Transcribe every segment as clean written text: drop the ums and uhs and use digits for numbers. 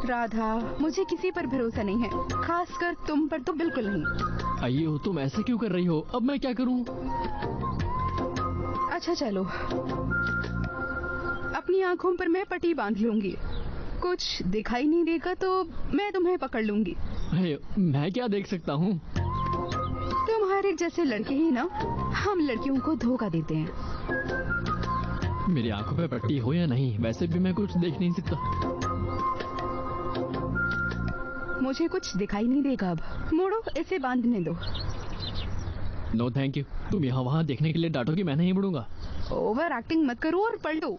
राधा, मुझे किसी पर भरोसा नहीं है, खासकर तुम पर तो बिल्कुल नहीं। अयो, तुम ऐसे क्यों कर रही हो? अब मैं क्या करूं? अच्छा चलो, अपनी आंखों पर मैं पट्टी बांध लूंगी। कुछ दिखाई नहीं देगा तो मैं तुम्हें पकड़ लूंगी। मैं क्या देख सकता हूँ? तुम्हारे जैसे लड़के ही ना हम लड़कियों को धोखा देते हैं। मेरी आंखों पे पट्टी हो या नहीं, वैसे भी मैं कुछ देख नहीं सकता। मुझे कुछ दिखाई नहीं देगा। अब मोड़ो, इसे बांधने दो। No thank you. तुम यहाँ वहाँ देखने के लिए डांटोगी, मैं नहीं मुड़ूंगा। ओवर एक्टिंग मत करो और पलटो।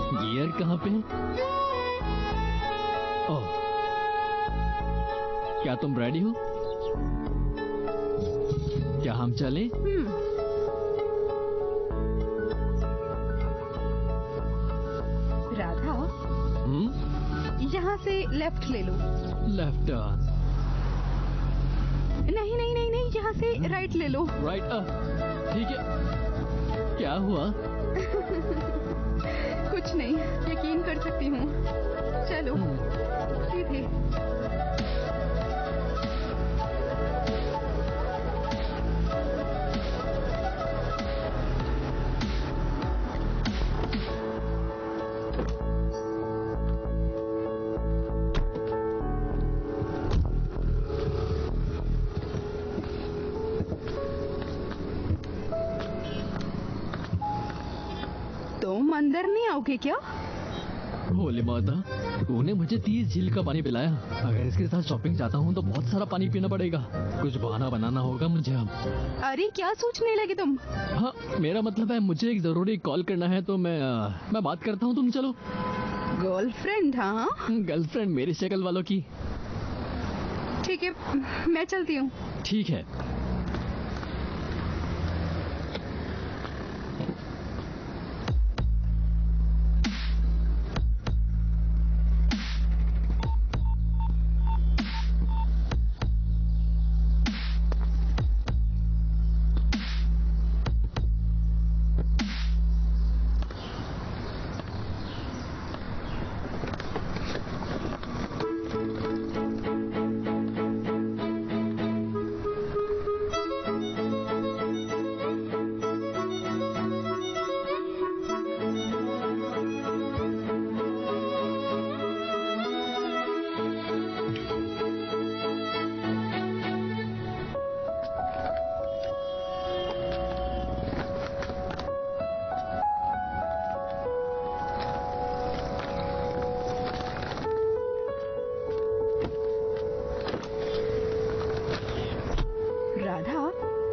गियर कहाँ पे? ओह, क्या तुम रेडी हो? क्या हम चलें? राधा, यहाँ से लेफ्ट ले लो। लेफ्ट? नहीं नहीं नहीं नहीं, यहाँ से राइट ले लो। राइट? ठीक है। क्या हुआ? कुछ नहीं, यकीन कर सकती हूँ। चलो सीधे। तुम अंदर नहीं आओगे क्या? भोले माता, तूने मुझे 30 झील का पानी पिलाया। अगर इसके साथ शॉपिंग जाता हूँ तो बहुत सारा पानी पीना पड़ेगा। कुछ बहाना बनाना होगा मुझे अब। अरे क्या सोचने लगे तुम? हाँ, मेरा मतलब है मुझे एक जरूरी कॉल करना है, तो मैं बात करता हूँ, तुम चलो। गर्लफ्रेंड? हाँ, गर्लफ्रेंड मेरी शक्ल वालों की। ठीक है, मैं चलती हूँ। ठीक है।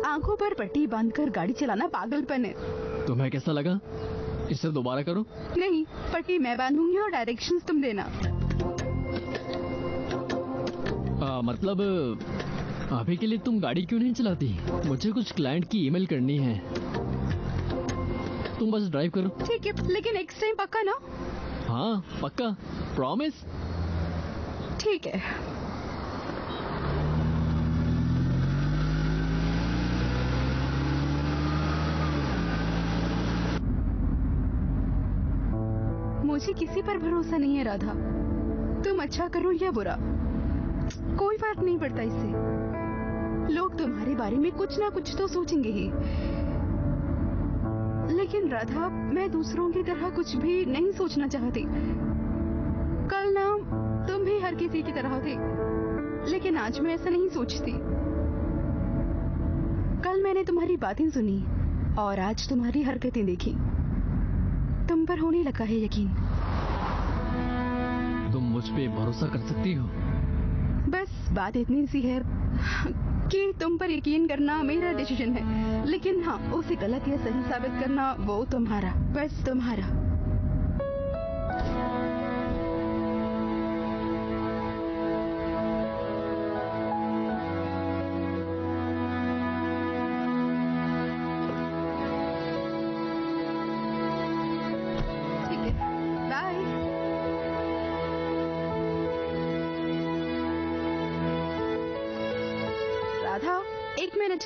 आंखों पर पट्टी बांधकर गाड़ी चलाना पागलपन है। तुम्हें कैसा लगा? इसे दोबारा करो। नहीं, पट्टी मैं बांधूंगी और डायरेक्शंस तुम देना। मतलब अभी के लिए तुम गाड़ी क्यों नहीं चलाती? मुझे कुछ क्लाइंट की ईमेल करनी है। तुम बस ड्राइव करो। ठीक है, लेकिन नेक्स्ट टाइम पक्का ना? हाँ पक्का, प्रॉमिस। ठीक है। मुझे किसी पर भरोसा नहीं है राधा। तुम अच्छा करो या बुरा, कोई फर्क नहीं पड़ता इससे। लोग तुम्हारे बारे में कुछ ना कुछ तो सोचेंगे ही। लेकिन राधा, मैं दूसरों की तरह कुछ भी नहीं सोचना चाहती। कल ना तुम भी हर किसी की तरह थे, लेकिन आज मैं ऐसा नहीं सोचती। कल मैंने तुम्हारी बातें सुनी, और आज तुम्हारी हरकतें देखी, तुम पर होने लगा है यकीन। तुम मुझ पे भरोसा कर सकती हो? बस बात इतनी सी है कि तुम पर यकीन करना मेरा डिसीजन है, लेकिन हाँ, उसे गलत या सही साबित करना वो तुम्हारा, बस तुम्हारा। ठीक है, बाय। राधा, एक मिनट,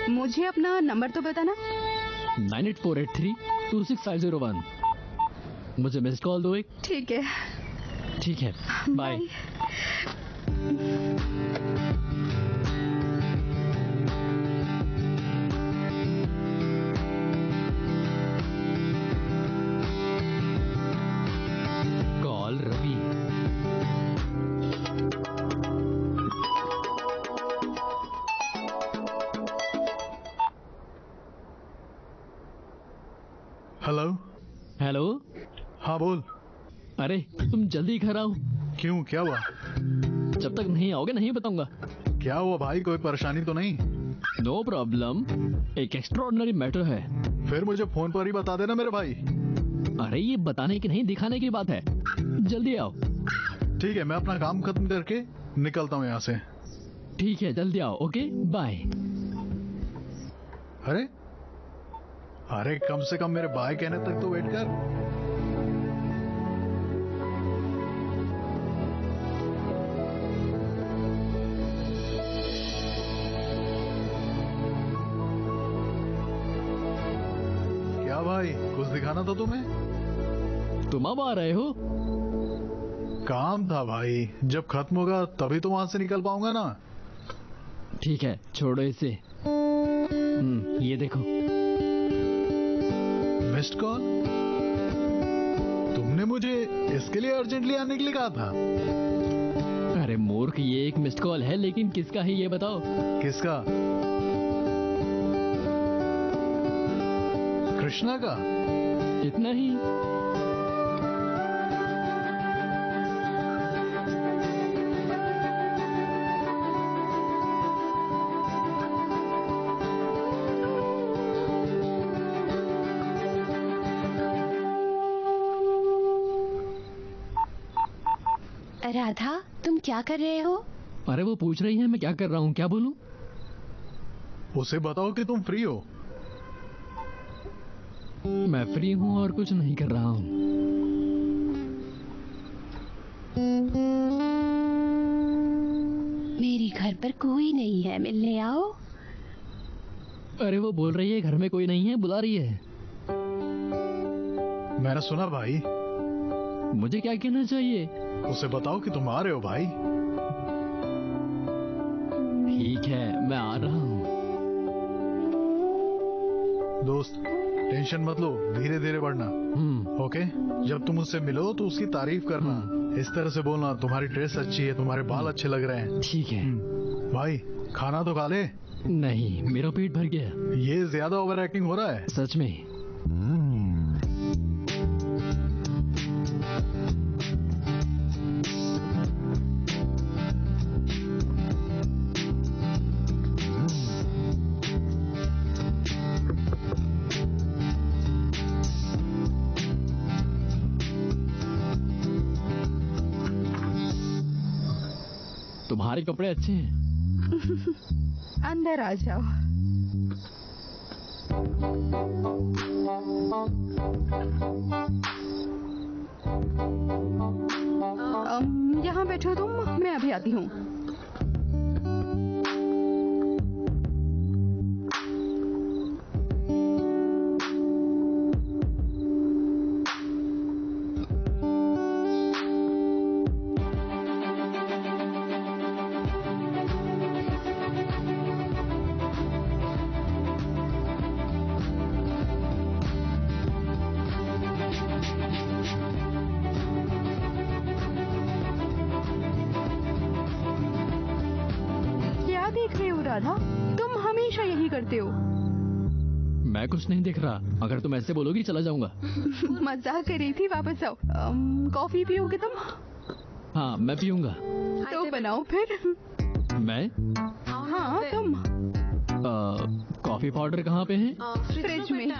मुझे अपना नंबर तो बताना। 9848326501। मुझे मिस कॉल दो एक। ठीक है, ठीक है, bye. Call Ravi. Hello. Hello. हाँ बोल। अरे तुम जल्दी घर आओ। क्यों, क्या हुआ? जब तक नहीं आओगे नहीं बताऊंगा। क्या हुआ भाई, कोई परेशानी तो नहीं? नो प्रॉब्लम, एक एक्स्ट्राऑर्डिनरी मैटर है। फिर मुझे फोन पर ही बता देना मेरे भाई। अरे ये बताने की नहीं दिखाने की बात है, जल्दी आओ। ठीक है, मैं अपना काम खत्म करके निकलता हूँ यहाँ से। ठीक है, जल्दी आओ। Okay, bye. अरे अरे कम से कम मेरे भाई कहने तक तो वेट कर। क्या भाई, कुछ दिखाना था तुम्हें? तुम अब आ रहे हो? काम था भाई, जब खत्म होगा तभी तो वहां से निकल पाऊंगा ना। ठीक है, छोड़ो इसे। ये देखो। Missed call? तुमने मुझे इसके लिए अर्जेंटली आने के लिए कहा था? अरे मूर्ख, ये एक मिस्ड कॉल है, लेकिन किसका है ये बताओ। किसका? कृष्णा का? इतना ही? राधा, तुम क्या कर रहे हो? अरे वो पूछ रही है मैं क्या कर रहा हूँ, क्या बोलूं? उसे बताओ कि तुम फ्री हो। मैं फ्री हूँ और कुछ नहीं कर रहा हूँ। मेरे घर पर कोई नहीं है, मिलने आओ। अरे वो बोल रही है घर में कोई नहीं है, बुला रही है। मैंने सुना भाई। मुझे क्या कहना चाहिए? उसे बताओ कि तुम आ रहे हो भाई। ठीक है, मैं आ रहा हूँ। दोस्त, टेंशन मत लो, धीरे धीरे बढ़ना। ओके? जब तुम उससे मिलो तो उसकी तारीफ करना। इस तरह से बोलना, तुम्हारी ड्रेस अच्छी है, तुम्हारे बाल अच्छे लग रहे हैं। ठीक है। भाई खाना तो खा ले। नहीं, मेरा पेट भर गया। ये ज्यादा ओवर एक्टिंग हो रहा है। सच में। तुम्हारे कपड़े अच्छे हैं। अंदर आ जाओ। यहाँ बैठो तुम, मैं अभी आती हूँ। राधा, तुम हमेशा यही करते हो। मैं कुछ नहीं देख रहा। अगर तुम ऐसे बोलोगी चला जाऊंगा। मजाक कर रही थी, वापस आओ। कॉफी पियोगे तुम? हाँ मैं पीऊंगा। तो बनाओ फिर। मैं? हाँ तुम। कॉफी पाउडर कहाँ पे है? फ्रिज में।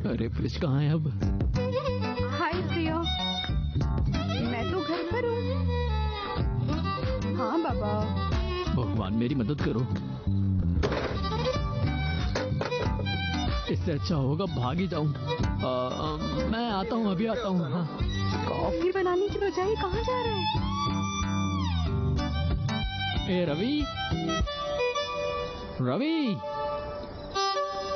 अरे फ्रिज कहाँ है अब? हाय प्रिया, मैं तो घर पर हूँ। हाँ बाबा। भगवान मेरी मदद करो। इससे अच्छा होगा भाग ही जाऊं। मैं आता हूँ, अभी आता हूँ। हाँ। कॉफी बनाने की बजाय कहाँ जा रहा है? ए रवि, रवि।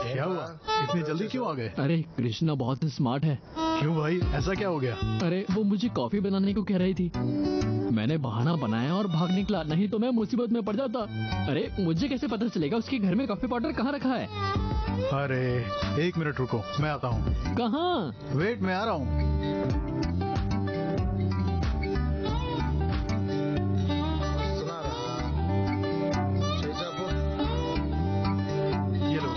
क्या हुआ, इतनी जल्दी क्यों आ गए? अरे कृष्णा बहुत स्मार्ट है। क्यों भाई, ऐसा क्या हो गया? अरे वो मुझे कॉफी बनाने को कह रही थी। मैंने बहाना बनाया और भाग निकला, नहीं तो मैं मुसीबत में पड़ जाता। अरे मुझे कैसे पता चलेगा उसके घर में कॉफी पाउडर कहाँ रखा है? अरे 1 मिनट रुको, मैं आता हूँ। कहाँ? वेट, मैं आ रहा हूँ। ये लो,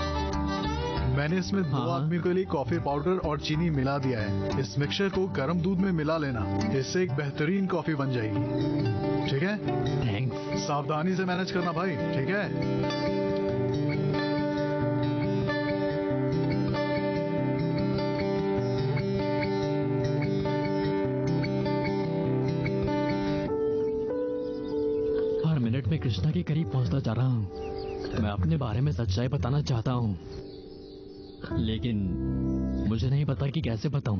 मैंने इसमें 2 हाँ। आदमी के लिए कॉफी पाउडर और चीनी मिला दिया है। इस मिक्सचर को गर्म दूध में मिला लेना, इससे एक बेहतरीन कॉफी बन जाएगी। ठीक है? थैंक्स। सावधानी से मैनेज करना भाई, ठीक है? हर मिनट में कृष्णा के करीब पहुंचता जा रहा हूँ। मैं अपने बारे में सच्चाई बताना चाहता हूँ, लेकिन मुझे नहीं पता कि कैसे बताऊं।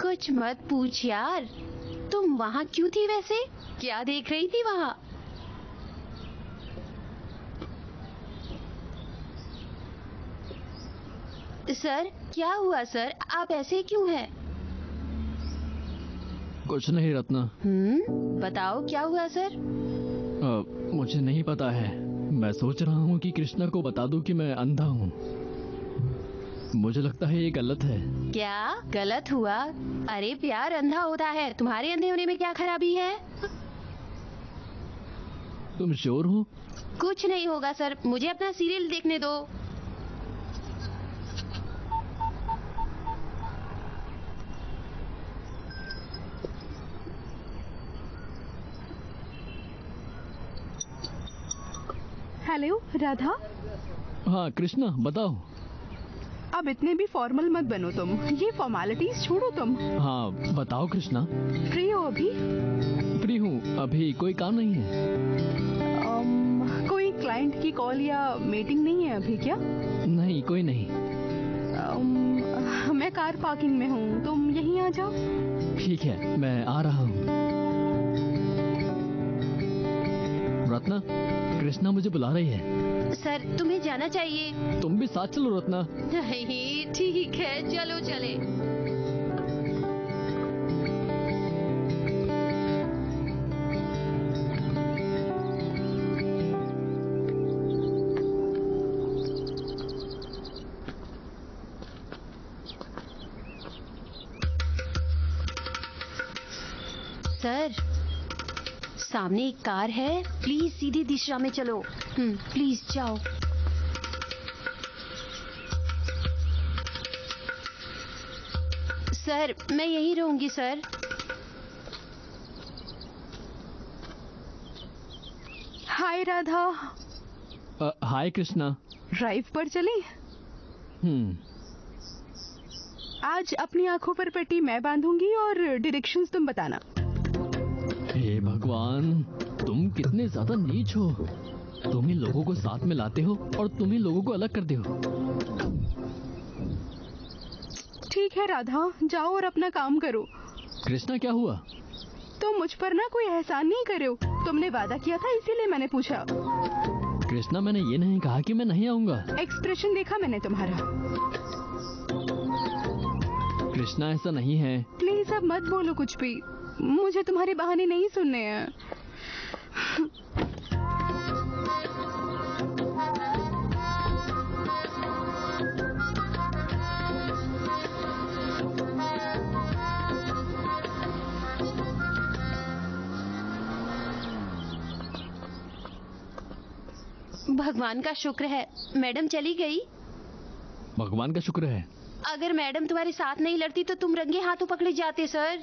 कुछ मत पूछ यार। तुम वहाँ क्यों थी वैसे? क्या देख रही थी वहाँ? सर क्या हुआ सर, आप ऐसे क्यों हैं? कुछ नहीं रत्ना। बताओ क्या हुआ सर? मुझे नहीं पता है। मैं सोच रहा हूँ कि कृष्णा को बता दूं कि मैं अंधा हूँ। मुझे लगता है ये गलत है। क्या गलत हुआ? अरे प्यार अंधा होता है, तुम्हारे अंधे होने में क्या खराबी है? तुम श्योर हो? कुछ नहीं होगा सर, मुझे अपना सीरियल देखने दो। हेलो राधा। हाँ कृष्णा बताओ। अब इतने भी फॉर्मल मत बनो तुम, ये फॉर्मेलिटीज छोड़ो तुम। हाँ बताओ कृष्णा। फ्री हो अभी? फ्री हूँ, अभी कोई काम नहीं है। कोई क्लाइंट की कॉल या मीटिंग नहीं है अभी क्या? नहीं कोई नहीं। मैं कार पार्किंग में हूँ, तुम यहीं आ जाओ। ठीक है मैं आ रहा हूँ। रत्ना, कृष्णा मुझे बुला रही है। सर तुम्हें जाना चाहिए। तुम भी साथ चलो रत्ना। नहीं ठीक है, चलो चले। सर सामने एक कार है, प्लीज सीधी दिशा में चलो। प्लीज जाओ। सर मैं यहीं रहूंगी सर। हाय राधा। हाय कृष्णा। ड्राइव पर चले? आज अपनी आंखों पर पट्टी मैं बांधूंगी और डायरेक्शंस तुम बताना। हे भगवान, तुम कितने ज्यादा नीच हो। तुम ही लोगों को साथ में लाते हो और तुम ही लोगों को अलग करते हो। ठीक है राधा, जाओ और अपना काम करो। कृष्णा क्या हुआ? तुम मुझ पर ना कोई एहसान नहीं कर रहे हो। तुमने वादा किया था इसीलिए मैंने पूछा। कृष्णा मैंने ये नहीं कहा कि मैं नहीं आऊंगा। एक्सप्रेशन देखा मैंने तुम्हारा। कृष्णा ऐसा नहीं है। प्लीज अब मत बोलो कुछ भी, मुझे तुम्हारे बहाने नहीं सुनने हैं। भगवान का शुक्र है मैडम चली गई। भगवान का शुक्र है। अगर मैडम तुम्हारे साथ नहीं लड़ती तो तुम रंगे हाथों पकड़े जाते सर।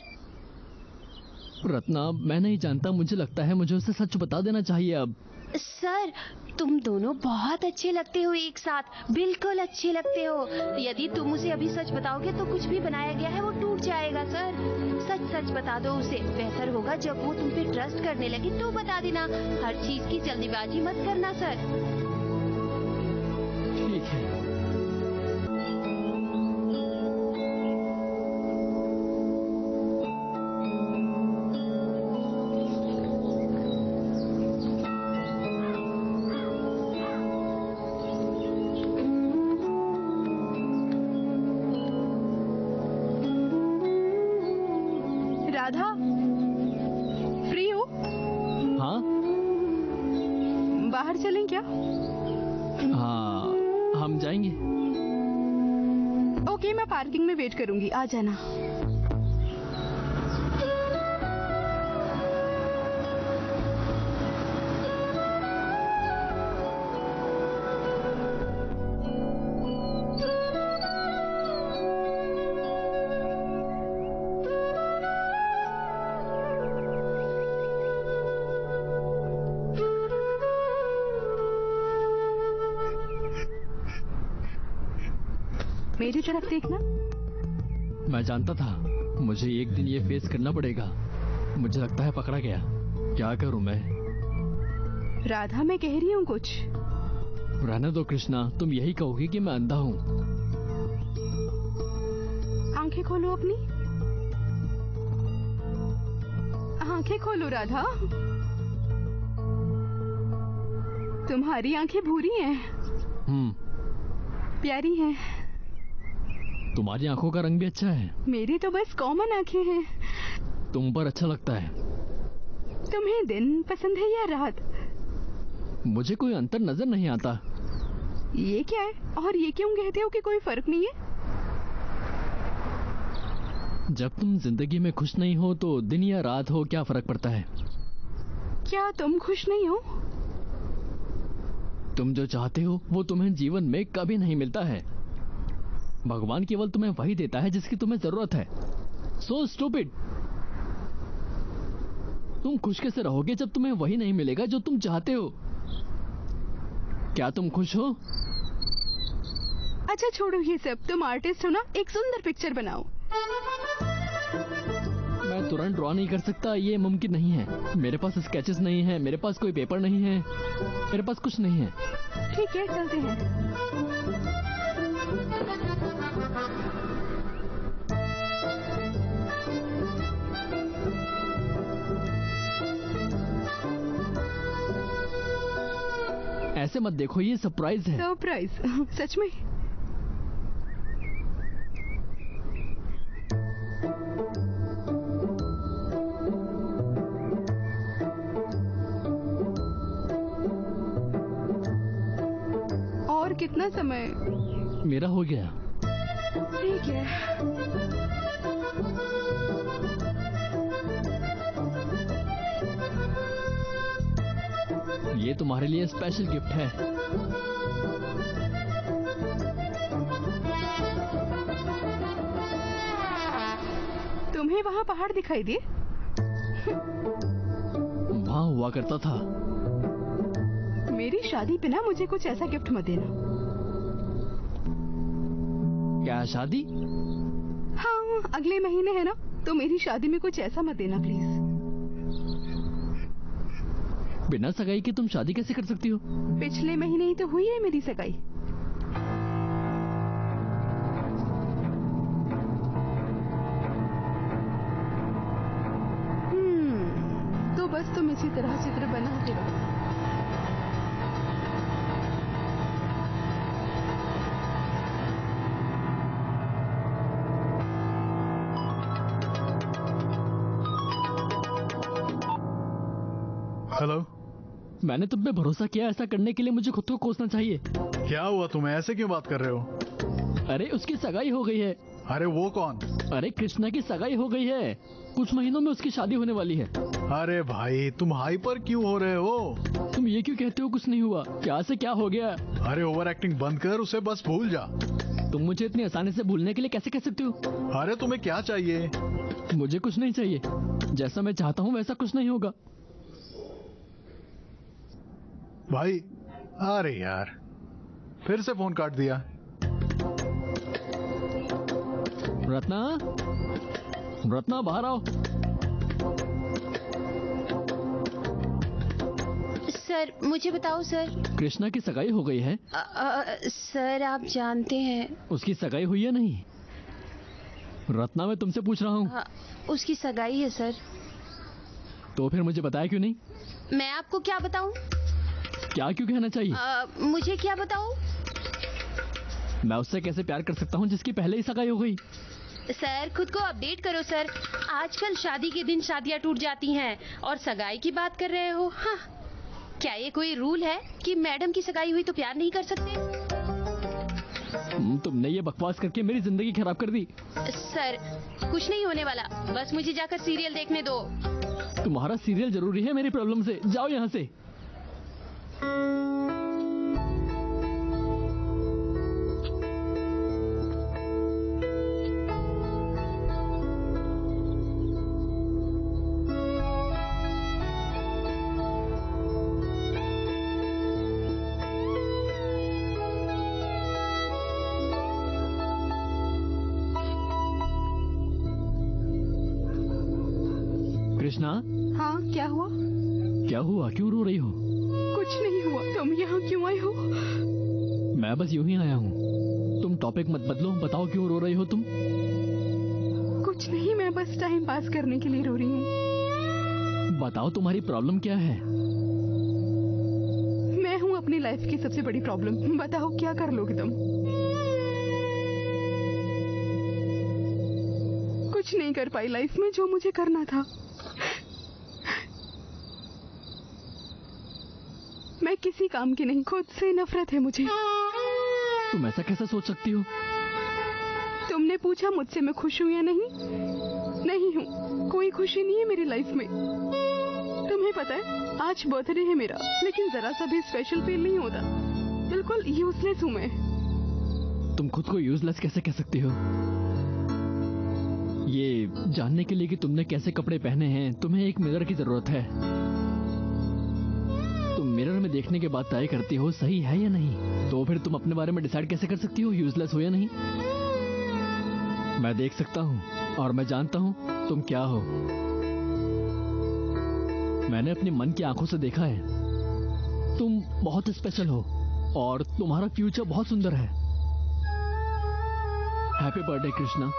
रत्ना, मैं नहीं जानता, मुझे लगता है मुझे उसे सच बता देना चाहिए अब। सर तुम दोनों बहुत अच्छे लगते हो एक साथ, बिल्कुल अच्छे लगते हो। यदि तुम उसे अभी सच बताओगे तो कुछ भी बनाया गया है वो टूट जाएगा सर। सच सच बता दो उसे, बेहतर होगा जब वो तुम पे ट्रस्ट करने लगे तो बता देना। हर चीज की जल्दीबाजी मत करना सर। ठीक है। राधा, फ्री हो? हाँ बाहर चलें क्या? हाँ, हम जाएंगे। ओके, मैं पार्किंग में वेट करूंगी, आ जाना। मेरी तरफ देखना। मैं जानता था मुझे एक दिन ये फेस करना पड़ेगा। मुझे लगता है पकड़ा गया। क्या करूं मैं? राधा, मैं कह रही हूँ कुछ। रहने दो कृष्णा, तुम यही कहोगी कि मैं अंधा हूँ। आंखें खोलो अपनी। आंखें खोलो राधा। तुम्हारी आंखें भूरी हैं। प्यारी हैं। तुम्हारी आंखों का रंग भी अच्छा है। मेरी तो बस कॉमन आंखें हैं। तुम पर अच्छा लगता है। तुम्हें दिन पसंद है या रात? मुझे कोई अंतर नजर नहीं आता। ये क्या है? और ये क्यों कहते हो कि कोई फर्क नहीं है? जब तुम जिंदगी में खुश नहीं हो तो दिन या रात हो क्या फर्क पड़ता है? क्या तुम खुश नहीं हो? तुम जो चाहते हो वो तुम्हें जीवन में कभी नहीं मिलता है। भगवान केवल तुम्हें वही देता है जिसकी तुम्हें जरूरत है। So stupid. तुम खुश कैसे रहोगे जब तुम्हें वही नहीं मिलेगा जो तुम चाहते हो? क्या तुम खुश हो? अच्छा छोड़ो ये सब, तुम आर्टिस्ट हो ना, एक सुंदर पिक्चर बनाओ। मैं तुरंत ड्रॉ नहीं कर सकता, ये मुमकिन नहीं है। मेरे पास स्केचेस नहीं है, मेरे पास कोई पेपर नहीं है, मेरे पास कुछ नहीं है। ठीक है, चलते हैं। ऐसे मत देखो, ये सरप्राइज है। सरप्राइज? सच में? और कितना समय? मेरा हो गया। ठीक है। ये तुम्हारे लिए स्पेशल गिफ्ट है। तुम्हें वहाँ पहाड़ दिखाई दिए? वहाँ हुआ करता था। मेरी शादी पे ना मुझे कुछ ऐसा गिफ्ट मत देना। क्या शादी? हाँ, अगले महीने है ना, तो मेरी शादी में कुछ ऐसा मत देना प्लीज। बिना सगाई के तुम शादी कैसे कर सकती हो? पिछले महीने ही तो हुई है मेरी सगाई। तो बस तुम इसी तरह चित्र बनाते रहो। हेलो। मैंने तुम पे भरोसा किया, ऐसा करने के लिए मुझे खुद को कोसना चाहिए। क्या हुआ तुम्हें? ऐसे क्यों बात कर रहे हो? अरे उसकी सगाई हो गई है। अरे वो कौन? अरे कृष्णा की सगाई हो गई है, कुछ महीनों में उसकी शादी होने वाली है। अरे भाई तुम हाइपर क्यों हो रहे हो? तुम ये क्यों कहते हो कुछ नहीं हुआ? क्या से क्या हो गया? अरे ओवर एक्टिंग बंद कर, उसे बस भूल जा। तुम मुझे इतनी आसानी से भूलने के लिए कैसे कह सकते हो? अरे तुम्हें क्या चाहिए? मुझे कुछ नहीं चाहिए, जैसा मैं चाहता हूँ वैसा कुछ नहीं होगा। भाई अरे यार फिर से फोन काट दिया। रत्ना, रत्ना बाहर आओ। सर मुझे बताओ सर। कृष्णा की सगाई हो गई है। सर आप जानते हैं। उसकी सगाई हुई है नहीं? रत्ना मैं तुमसे पूछ रहा हूँ। उसकी सगाई है सर। तो फिर मुझे बताया क्यों नहीं? मैं आपको क्या बताऊं? क्या क्यों कहना चाहिए? मुझे क्या बताऊं? मैं उससे कैसे प्यार कर सकता हूँ जिसकी पहले ही सगाई हो गई? सर खुद को अपडेट करो सर। आजकल शादी के दिन शादियां टूट जाती हैं और सगाई की बात कर रहे हो? हाँ, क्या ये कोई रूल है कि मैडम की सगाई हुई तो प्यार नहीं कर सकते? तुमने ये बकवास करके मेरी जिंदगी खराब कर दी। सर कुछ नहीं होने वाला, बस मुझे जाकर सीरियल देखने दो। तुम्हारा सीरियल जरूरी है मेरी प्रॉब्लम से? जाओ यहाँ से। कृष्णा। हाँ क्या हुआ? क्या हुआ, क्यों रो रही हो? कुछ नहीं हुआ। तुम यहाँ क्यों आए हो? मैं बस यूं ही आया हूँ, तुम टॉपिक मत बदलो। बताओ क्यों रो रही हो तुम? कुछ नहीं, मैं बस टाइम पास करने के लिए रो रही हूँ। बताओ तुम्हारी प्रॉब्लम क्या है? मैं हूँ अपनी लाइफ की सबसे बड़ी प्रॉब्लम। बताओ क्या कर लोगे तुम? कुछ नहीं कर पाई लाइफ में जो मुझे करना था। मैं किसी काम की नहीं, खुद से नफरत है मुझे। तुम ऐसा कैसे सोच सकती हो? तुमने पूछा मुझसे मैं खुश हूँ या नहीं? नहीं हूँ, कोई खुशी नहीं है मेरी लाइफ में। तुम्हें पता है आज बर्थडे है मेरा, लेकिन जरा सा भी स्पेशल फील नहीं होता। बिल्कुल यूजलेस हूँ मैं। तुम खुद को यूजलेस कैसे कह सकती हो? ये जानने के लिए कि तुमने कैसे कपड़े पहने हैं तुम्हें एक मिरर की जरूरत है। तुम मिरर में देखने के बाद तय करती हो सही है या नहीं। तो फिर तुम अपने बारे में डिसाइड कैसे कर सकती हो यूजलेस हो या नहीं? मैं देख सकता हूँ और मैं जानता हूँ तुम क्या हो। मैंने अपने मन की आंखों से देखा है। तुम बहुत स्पेशल हो और तुम्हारा फ्यूचर बहुत सुंदर है। Happy birthday Krishna.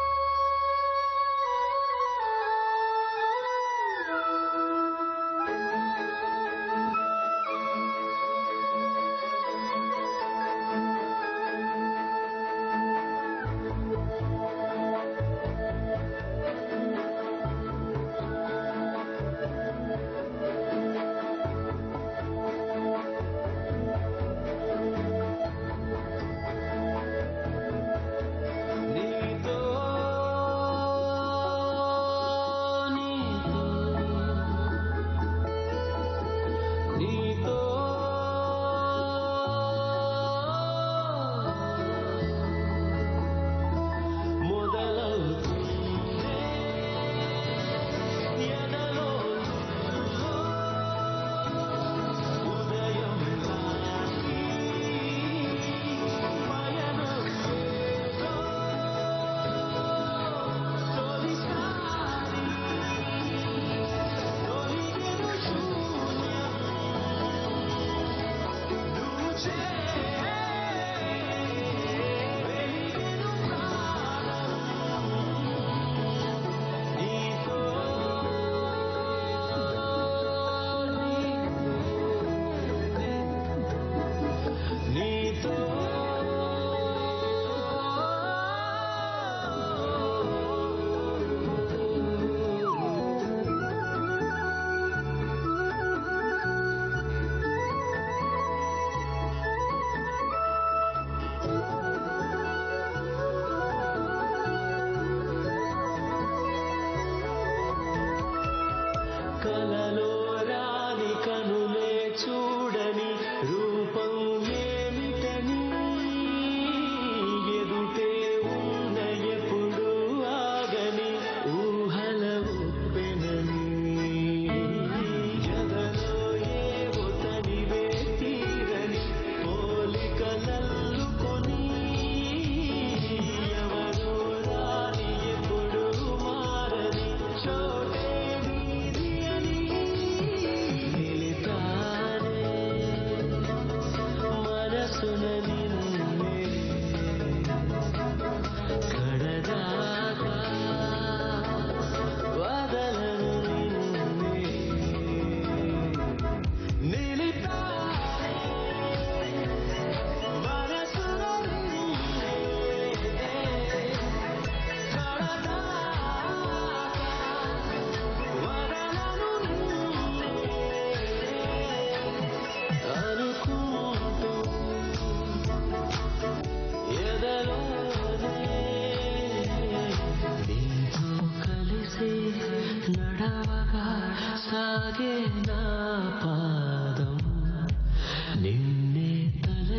Ni to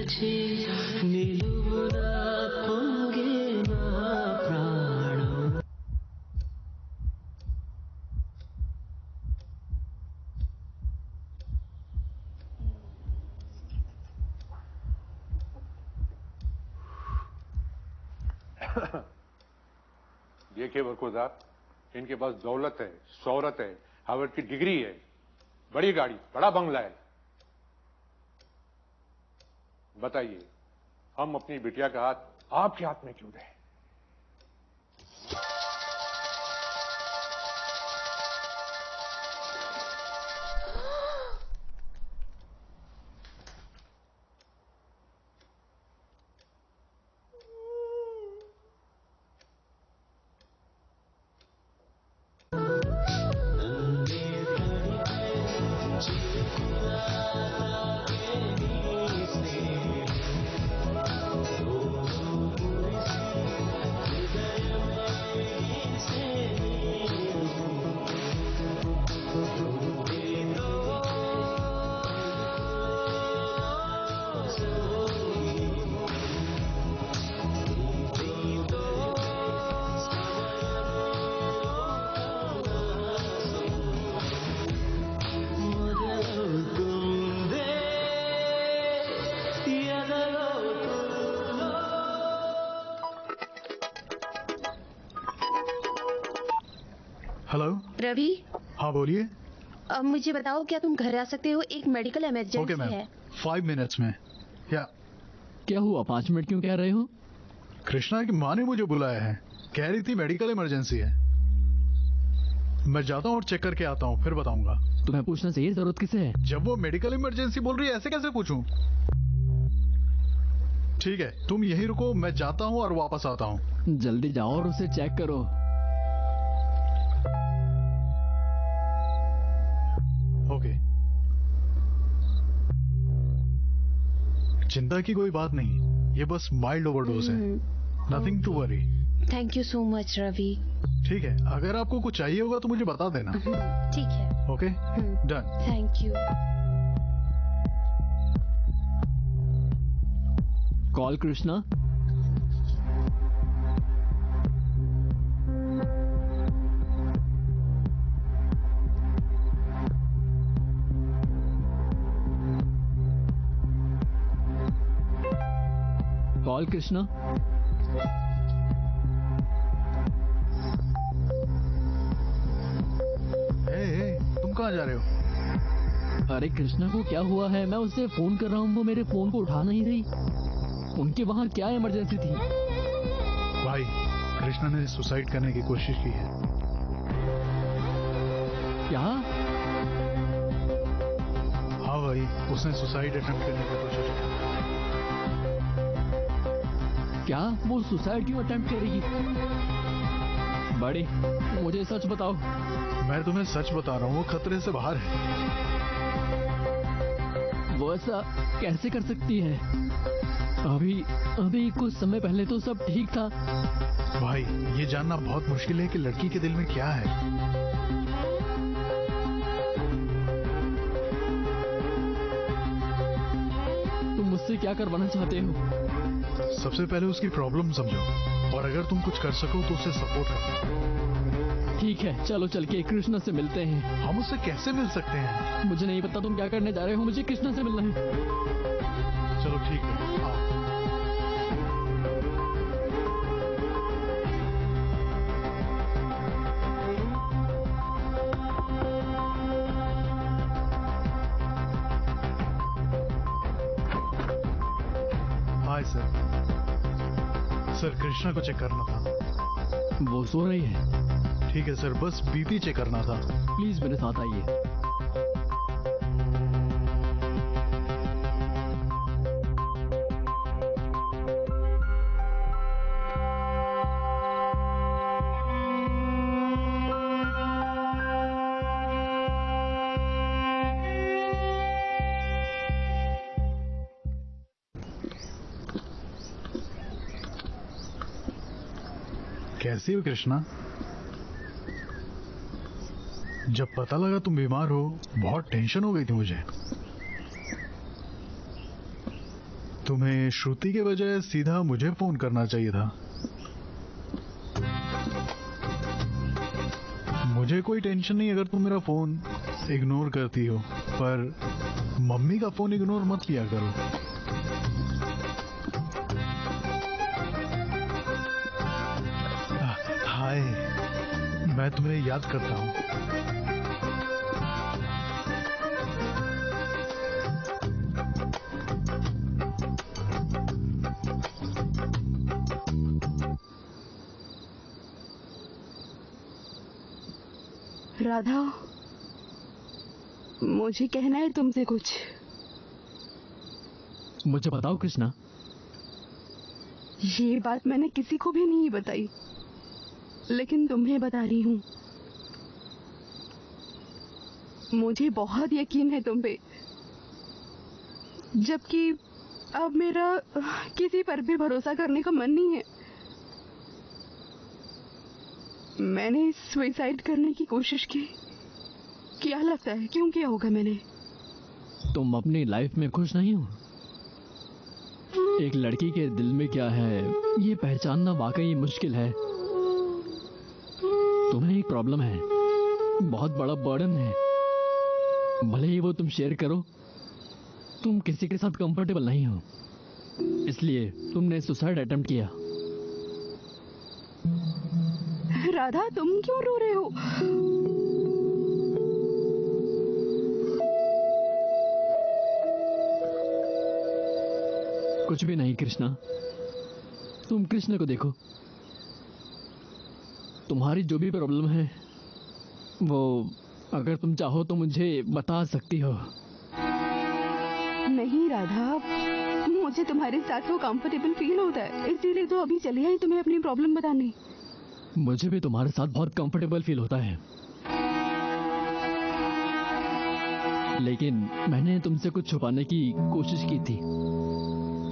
విడిచి నిలువునా పొంగే నా ప్రాణం. देखिए बरखुरदार, इनके पास दौलत है, शोहरत है, हार्वर्ड की डिग्री है, बड़ी गाड़ी, बड़ा बंगला है. बताइए, हम अपनी बिटिया का हाथ आपके हाथ में क्यों दें? हेलो रवि, हाँ बोलिए. अब मुझे बताओ, क्या तुम घर आ सकते हो? एक मेडिकल ओके इमरजेंसी मैम, है. 5 मिनट्स में. या क्या हुआ? 5 मिनट क्यों कह रहे हो? कृष्णा की माँ ने मुझे बुलाया है, कह रही थी मेडिकल इमरजेंसी है. मैं जाता हूँ और चेक करके आता हूँ, फिर बताऊंगा. तुम्हें पूछना चाहिए, जरूरत किसे है? जब वो मेडिकल इमरजेंसी बोल रही है, ऐसे कैसे पूछूं? ठीक है, तुम यहीं रुको, मैं जाता हूँ और वापस आता हूँ. जल्दी जाओ और उसे चेक करो. ओके. चिंता की कोई बात नहीं, ये बस माइल्ड ओवरडोज है, nothing to worry. Thank you so much Ravi. ठीक है, अगर आपको कुछ चाहिए होगा तो मुझे बता देना. ठीक है. Okay, done. Thank you. Call Krishna. Call Krishna. तुम कहाँ जा रहे हो? अरे कृष्णा को क्या हुआ है? मैं उससे फोन कर रहा हूँ, वो मेरे फोन को उठा नहीं रही. उनके वहां क्या इमरजेंसी थी? भाई, कृष्णा ने सुसाइड करने की कोशिश की है. क्या? हाँ भाई, उसने सुसाइड अटेम्प्ट करने की कोशिश की. क्या? वो सुसाइड क्यों अटेम्प्ट करेगी? बड़े, मुझे सच बताओ. मैं तुम्हें सच बता रहा हूँ, वो खतरे से बाहर है. वो ऐसा कैसे कर सकती है? अभी कुछ समय पहले तो सब ठीक था. भाई, ये जानना बहुत मुश्किल है कि लड़की के दिल में क्या है. तुम मुझसे क्या करवाना चाहते हो? सबसे पहले उसकी प्रॉब्लम समझो, और अगर तुम कुछ कर सको तो उसे सपोर्ट करो. ठीक है, चलो चल के कृष्णा से मिलते हैं. हम उससे कैसे मिल सकते हैं? मुझे नहीं पता तुम क्या करने जा रहे हो, मुझे कृष्णा से मिलना है. चलो ठीक है, आओ. Hi sir. सर, कृष्णा को चेक करना था. वो सो रही है. ठीक है सर, बस बीपी चेक करना था. प्लीज मेरे साथ आइए. कैसी हो कृष्णा? जब पता लगा तुम बीमार हो, बहुत टेंशन हो गई थी मुझे. तुम्हें श्रुति के बजाय सीधा मुझे फोन करना चाहिए था। मुझे कोई टेंशन नहीं अगर तुम मेरा फोन इग्नोर करती हो, पर मम्मी का फोन इग्नोर मत किया करो। हाय, मैं तुम्हें याद करता हूँ। राधा, मुझे कहना है तुमसे कुछ। मुझे बताओ कृष्णा। ये बात मैंने किसी को भी नहीं बताई, लेकिन तुम्हें बता रही हूँ। मुझे बहुत यकीन है तुम पे, जबकि अब मेरा किसी पर भी भरोसा करने का मन नहीं है। मैंने सुसाइड करने की कोशिश की। क्या लगता है क्यों किया होगा मैंने? तुम अपनी लाइफ में खुश नहीं हो? एक लड़की के दिल में क्या है ये पहचानना वाकई मुश्किल है। तुम्हें एक प्रॉब्लम है, बहुत बड़ा बर्डन है। भले ही वो तुम शेयर करो, तुम किसी के साथ कंफर्टेबल नहीं हो, इसलिए तुमने सुसाइड अटेम्प्ट किया। राधा, तुम क्यों रो रहे हो? कुछ भी नहीं कृष्णा, तुम कृष्ण को देखो। तुम्हारी जो भी प्रॉब्लम है वो अगर तुम चाहो तो मुझे बता सकती हो। नहीं राधा, मुझे तुम्हारे साथ वो कंफर्टेबल फील होता है, इसीलिए तो अभी चली आई तुम्हें अपनी प्रॉब्लम बताने। मुझे भी तुम्हारे साथ बहुत कंफर्टेबल फील होता है, लेकिन मैंने तुमसे कुछ छुपाने की कोशिश की थी।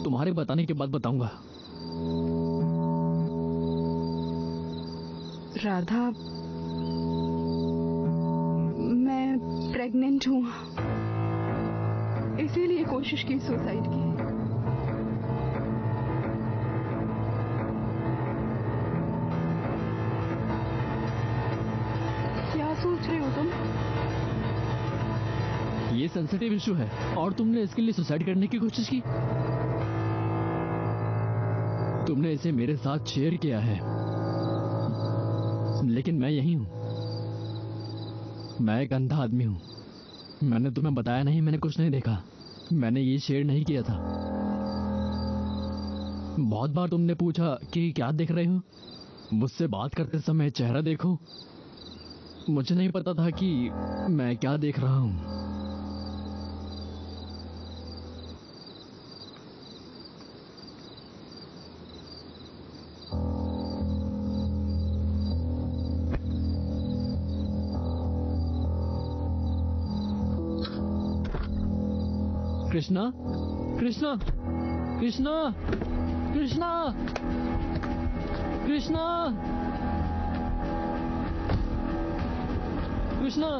तुम्हारे बताने के बाद बताऊंगा। राधा, मैं प्रेग्नेंट हूँ, इसीलिए कोशिश की सुसाइड की। क्या सोच रहे हो तुम? ये सेंसिटिव इशू है और तुमने इसके लिए सुसाइड करने की कोशिश की। तुमने इसे मेरे साथ शेयर किया है, लेकिन मैं यही हूं। मैं एक अंधा आदमी हूं। मैंने तुम्हें बताया नहीं, मैंने कुछ नहीं देखा, मैंने ये शेयर नहीं किया था। बहुत बार तुमने पूछा कि क्या देख रहे हो, मुझसे बात करते समय चेहरा देखो। मुझे नहीं पता था कि मैं क्या देख रहा हूं। कृष्णा, कृष्णा, कृष्णा, कृष्णा, कृष्णा, कृष्णा,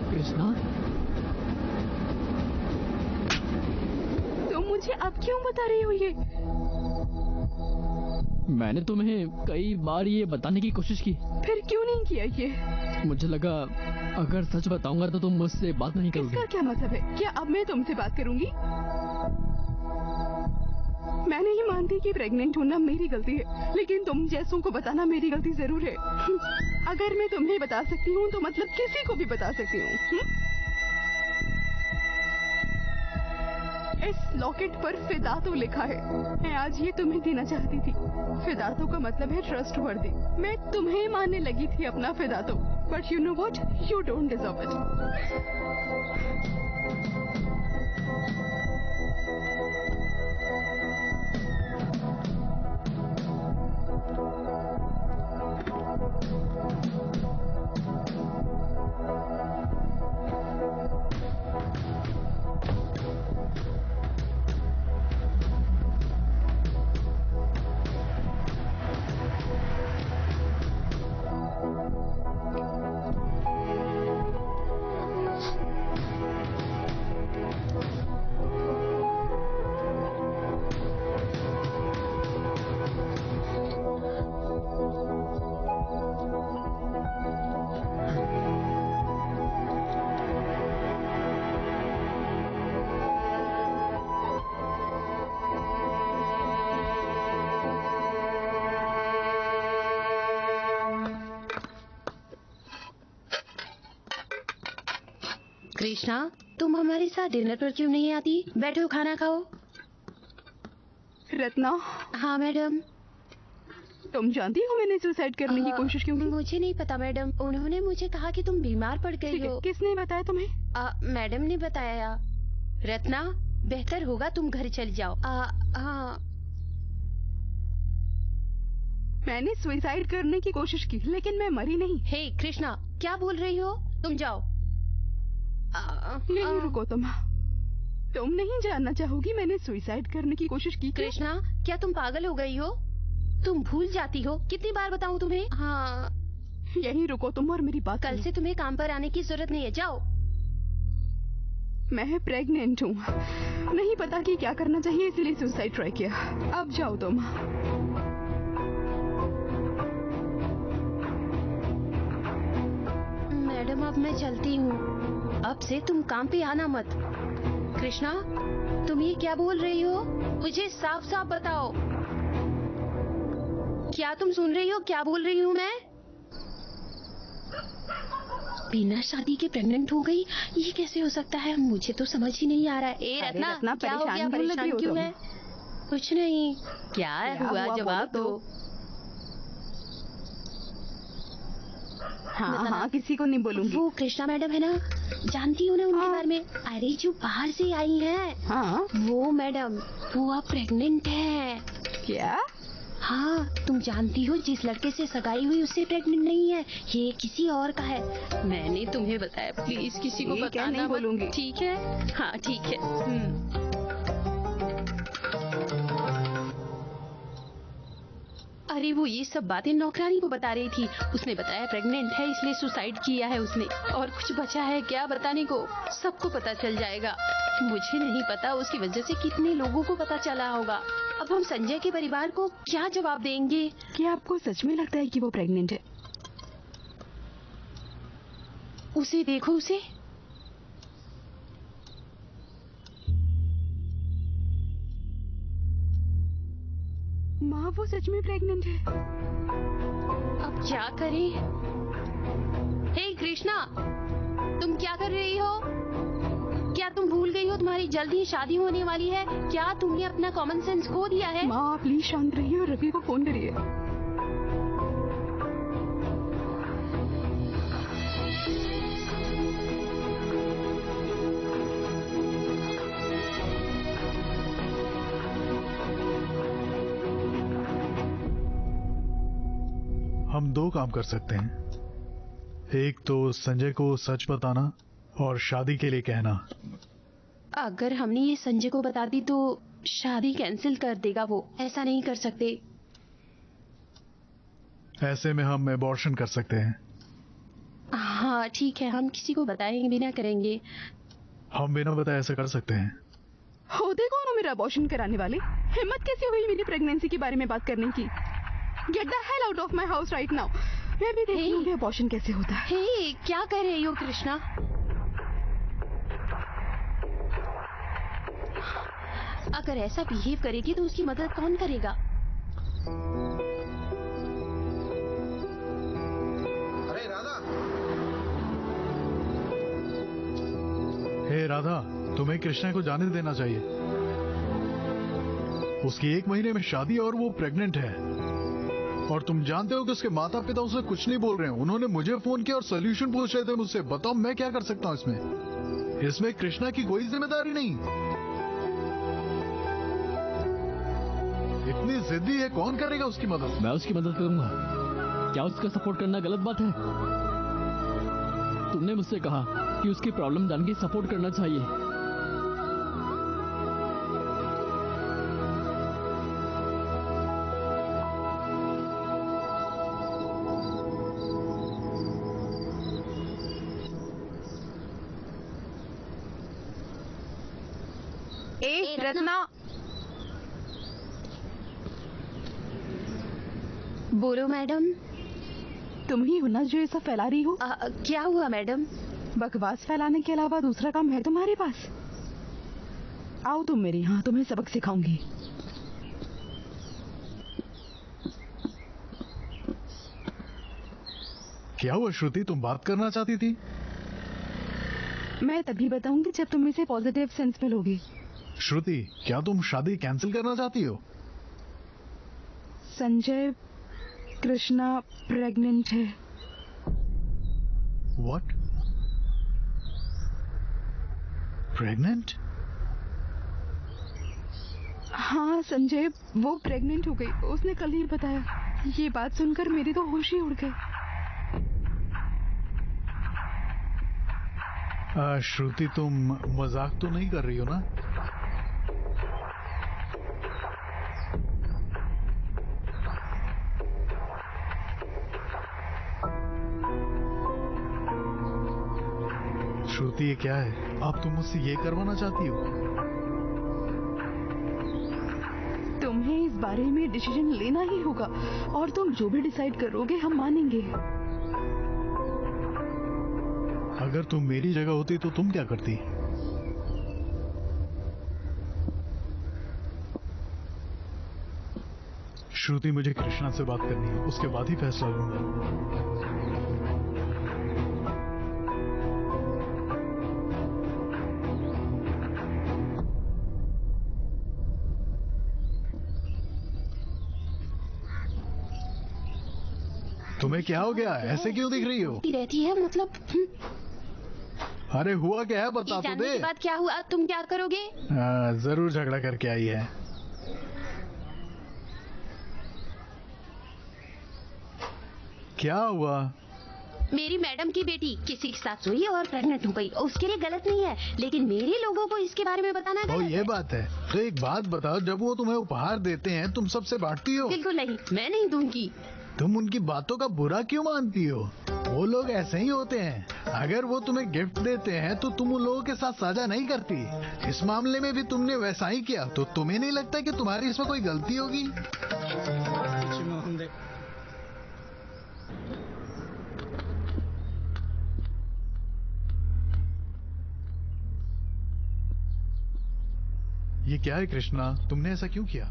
कृष्णा। तुम मुझे अब क्यों बता रही हो ये? मैंने तुम्हें कई बार ये बताने की कोशिश की। फिर क्यों नहीं किया ये? मुझे लगा अगर सच बताऊंगा तो तुम मुझसे बात नहीं करोगे। इसका क्या मतलब है? क्या अब मैं तुमसे बात करूंगी? मैं नहीं मानती कि प्रेग्नेंट होना मेरी गलती है, लेकिन तुम जैसों को बताना मेरी गलती जरूर है। अगर मैं तुम्हें बता सकती हूँ तो मतलब किसी को भी बता सकती हूँ। इस लॉकेट पर फिदातो लिखा है। मैं आज ये तुम्हें देना चाहती थी। फिदातो का मतलब है ट्रस्ट वर्दी। मैं तुम्हें मानने लगी थी अपना फिदातो, but you know what, you don't deserve it. Krishna, तुम हमारे साथ डिनर पर क्यों नहीं आती? बैठो, खाना खाओ। रत्ना, हाँ मैडम। तुम जानती हो मैंने सुसाइड करने की कोशिश क्यों की? मुझे नहीं पता मैडम, उन्होंने मुझे कहा कि तुम बीमार पड़ गई ठीक है, हो। किसने बताया तुम्हें? मैडम ने बताया। रत्ना, बेहतर होगा तुम घर चली जाओ। हाँ। मैंने सुसाइड करने की कोशिश की लेकिन मैं मरी नहीं। हे कृष्णा, क्या बोल रही हो? तुम जाओ। नहीं, रुको तुम नहीं जानना चाहोगी मैंने सुसाइड करने की कोशिश की? कृष्णा, क्या तुम पागल हो गई हो? तुम भूल जाती हो, कितनी बार बताऊं तुम्हें? हाँ। यहीं रुको तुम और मेरी बात। कल से तुम्हें काम पर आने की जरूरत नहीं है, जाओ। मैं प्रेग्नेंट हूँ, नहीं पता कि क्या करना चाहिए इसलिए सुसाइड ट्राई किया। अब जाओ तुम। मैडम, अब मैं चलती हूँ। अब से तुम काम पे आना मत। कृष्णा, तुम ये क्या बोल रही हो? मुझे साफ साफ बताओ। क्या तुम सुन रही हो क्या बोल रही हूँ मैं? बिना शादी के प्रेग्नेंट हो गई, ये कैसे हो सकता है? मुझे तो समझ ही नहीं आ रहा है। ए रत्ना, क्या हो गया? परेशान क्यों है? कुछ नहीं। क्या हुआ जवाब दो। हाँ, किसी को नहीं बोलूंगी। वो कृष्णा मैडम है ना, जानती हो ना उनके बारे में? अरे जो बाहर से आई हैं। हाँ, वो मैडम, वो अब प्रेग्नेंट है। क्या? हाँ, तुम जानती हो जिस लड़के से सगाई हुई उससे प्रेग्नेंट नहीं है, ये किसी और का है। मैंने तुम्हें बताया, प्लीज किसी को बताना नहीं बोलूंगी। ठीक है? हाँ ठीक है। अरे वो ये सब बातें नौकरानी को बता रही थी। उसने बताया प्रेग्नेंट है इसलिए सुसाइड किया है उसने। और कुछ बचा है क्या बताने को? सबको पता चल जाएगा। मुझे नहीं पता उसकी वजह से कितने लोगों को पता चला होगा। अब हम संजय के परिवार को क्या जवाब देंगे? क्या आपको सच में लगता है कि वो प्रेग्नेंट है? उसे देखो, उसे। माँ, वो सच में प्रेग्नेंट है। अब क्या करें? हे कृष्णा, तुम क्या कर रही हो? क्या तुम भूल गई हो तुम्हारी जल्द ही शादी होने वाली है? क्या तुमने अपना कॉमन सेंस खो दिया है? माँ, प्लीज शांत रहिए और रवि को फोन करिए। हम दो काम कर सकते हैं। एक तो संजय को सच बताना और शादी के लिए कहना। अगर हमने ये संजय को बता दी तो शादी कैंसिल कर देगा वो। ऐसा नहीं कर सकते। ऐसे में हम एबॉर्शन कर सकते हैं। हाँ ठीक है, हम किसी को बताएंगे भी ना करेंगे। हम बिना बताए ऐसा कर सकते हैं। होते कौन हो मेरा अबॉर्शन कराने वाले? हिम्मत कैसे हुई मेरी प्रेगनेंसी के बारे में बात करने की? Get the hell out of my house right now. मैं भी देख लूंगी अबॉर्शन कैसे होता है। हे, क्या कर रही हो कृष्णा? अगर ऐसा बिहेव करेगी तो उसकी मदद कौन करेगा? अरे राधा। हे राधा, तुम्हें कृष्णा को जाने देना चाहिए। उसकी 1 महीने में शादी और वो प्रेग्नेंट है। और तुम जानते हो कि उसके माता पिता उसे कुछ नहीं बोल रहे हैं। उन्होंने मुझे फोन किया और सोल्यूशन पूछ रहे थे मुझसे। बताओ मैं क्या कर सकता हूँ इसमें? इसमें कृष्णा की कोई जिम्मेदारी नहीं। इतनी जिद्दी है, कौन करेगा उसकी मदद? मैं उसकी मदद करूंगा। क्या उसका सपोर्ट करना गलत बात है? तुमने मुझसे कहा कि उसकी प्रॉब्लम जान के सपोर्ट करना चाहिए। रत्ना, बोलो मैडम। तुम ही हो ना जो ये सब फैला रही हो? क्या हुआ मैडम? बकवास फैलाने के अलावा दूसरा काम है तुम्हारे पास? आओ तुम मेरे यहाँ, तुम्हें सबक सिखाऊंगी। क्या हुआ श्रुति, तुम बात करना चाहती थी? मैं तभी बताऊंगी जब तुम इसे पॉजिटिव सेंस में लोगी। श्रुति, क्या तुम शादी कैंसिल करना चाहती हो? संजय, कृष्णा प्रेग्नेंट है। व्हाट? प्रेग्नेंट? हाँ संजय, वो प्रेग्नेंट हो गई। उसने कल ही बताया। ये बात सुनकर मेरी तो होश ही उड़ गई। श्रुति, तुम मजाक तो नहीं कर रही हो ना? श्रुति, ये क्या है? अब तुम मुझसे ये करवाना चाहती हो? तुम्हें इस बारे में डिसीजन लेना ही होगा और तुम जो भी डिसाइड करोगे हम मानेंगे। अगर तुम मेरी जगह होती तो तुम क्या करती? श्रुति, मुझे कृष्णा से बात करनी है, उसके बाद ही फैसला लूंगा। तुम्हें क्या हो गया? ऐसे क्यों दिख रही हो? रहती है मतलब। अरे हुआ क्या है, बता तो जानने दे। के बाद क्या हुआ? तुम क्या करोगे? जरूर झगड़ा करके आई है। क्या हुआ? मेरी मैडम की बेटी किसी के साथ सोई और प्रेग्नेंट हो गई। उसके लिए गलत नहीं है, लेकिन मेरे लोगों को इसके बारे में बताना ओ, गलत ये है। बात है। तो एक बात बताओ, जब वो तुम्हें उपहार देते हैं तुम सबसे बांटती हो? बिल्कुल नहीं, मैं नहीं दूंगी। तुम उनकी बातों का बुरा क्यों मानती हो? वो लोग ऐसे ही होते हैं। अगर वो तुम्हें गिफ्ट देते हैं तो तुम उन लोगों के साथ साझा नहीं करती। इस मामले में भी तुमने वैसा ही किया, तो तुम्हें नहीं लगता कि तुम्हारी इसमें कोई गलती होगी? ये क्या है कृष्णा? तुमने ऐसा क्यों किया?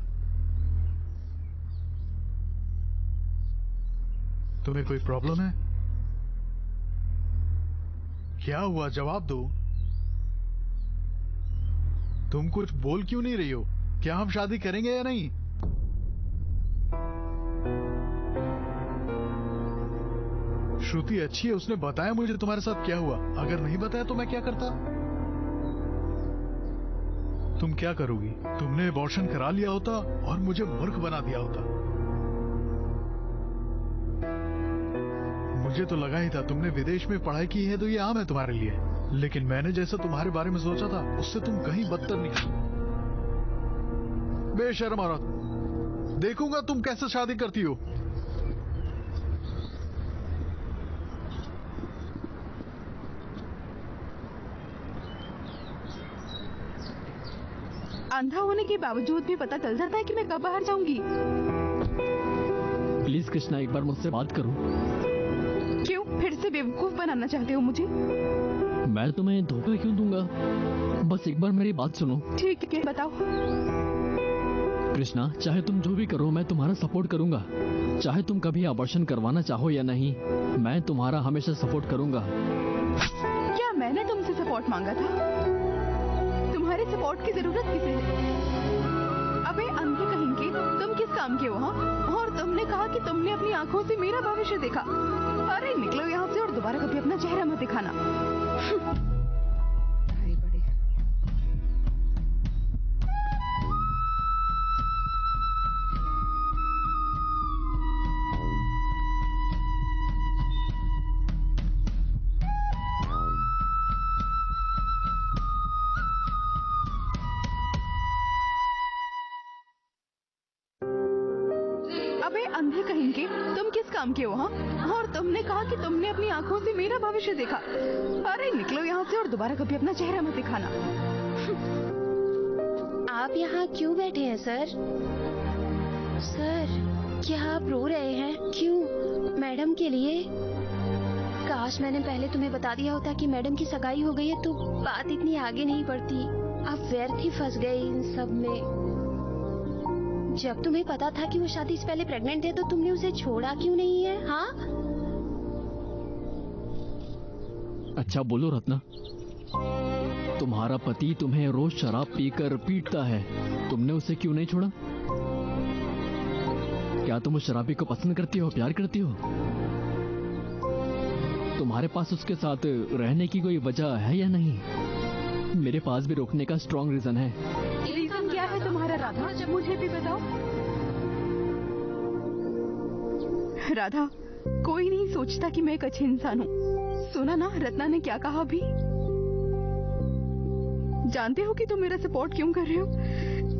तुम्हें कोई प्रॉब्लम है? क्या हुआ? जवाब दो। तुम कुछ बोल क्यों नहीं रही हो? क्या हम शादी करेंगे या नहीं? श्रुति अच्छी है, उसने बताया मुझे तुम्हारे साथ क्या हुआ। अगर नहीं बताया तो मैं क्या करता? तुम क्या करोगी? तुमने अबॉर्शन करा लिया होता और मुझे मूर्ख बना दिया होता। मुझे तो लगा ही था। तुमने विदेश में पढ़ाई की है तो ये आम है तुम्हारे लिए, लेकिन मैंने जैसा तुम्हारे बारे में सोचा था उससे तुम कहीं बदतर निकली। बेशर्म औरत, देखूंगा तुम कैसे शादी करती हो। अंधा होने के बावजूद भी पता चल जाता है कि मैं कब बाहर जाऊंगी। प्लीज कृष्णा, एक बार मुझसे बात करो। क्यों? फिर से बेवकूफ बनाना चाहते हो मुझे? मैं तुम्हें धोखा क्यों दूंगा? बस एक बार मेरी बात सुनो। ठीक है, बताओ। कृष्णा, चाहे तुम जो भी करो मैं तुम्हारा सपोर्ट करूंगा। चाहे तुम कभी अबॉर्शन करवाना चाहो या नहीं, मैं तुम्हारा हमेशा सपोर्ट करूंगा। क्या मैंने तुमसे सपोर्ट मांगा था? तुम्हारे सपोर्ट की जरूरत किसे है? अबे अंधे कहेंगे, तुम किस काम के हो? हाँ, और तुमने कहा कि तुमने अपनी आंखों से मेरा भविष्य देखा। अरे निकलो यहाँ से और दोबारा कभी अपना चेहरा मत दिखाना। अबे अंधे कहेंगे, तुम किस काम के हो? हाँ, और तुमने कहा कि तुमने अपनी आंखों से मेरा भविष्य देखा। अरे निकलो यहाँ से और दोबारा कभी अपना चेहरा मत दिखाना। आप यहाँ क्यों बैठे हैं सर? सर, क्या आप रो रहे हैं? क्यों? मैडम के लिए? काश मैंने पहले तुम्हें बता दिया होता कि मैडम की सगाई हो गई है तो बात इतनी आगे नहीं बढ़ती। आप व्यर्थ ही फंस गए इन सब में। जब तुम्हें पता था कि वो शादी से पहले प्रेग्नेंट है तो तुमने उसे छोड़ा क्यों नहीं है? हाँ, अच्छा बोलो रत्ना, तुम्हारा पति तुम्हें रोज शराब पीकर पीटता है, तुमने उसे क्यों नहीं छोड़ा? क्या तुम उस शराबी को पसंद करती हो, प्यार करती हो? तुम्हारे पास उसके साथ रहने की कोई वजह है या नहीं? मेरे पास भी रोकने का स्ट्रॉन्ग रीजन है। रीजन क्या है तुम्हारा राधा? मुझे भी बताओ। राधा, कोई नहीं सोचता कि मैं एक अच्छी इंसान हूँ। सुना ना रत्ना ने क्या कहा अभी? जानते हो कि तुम मेरा सपोर्ट क्यों कर रहे हो?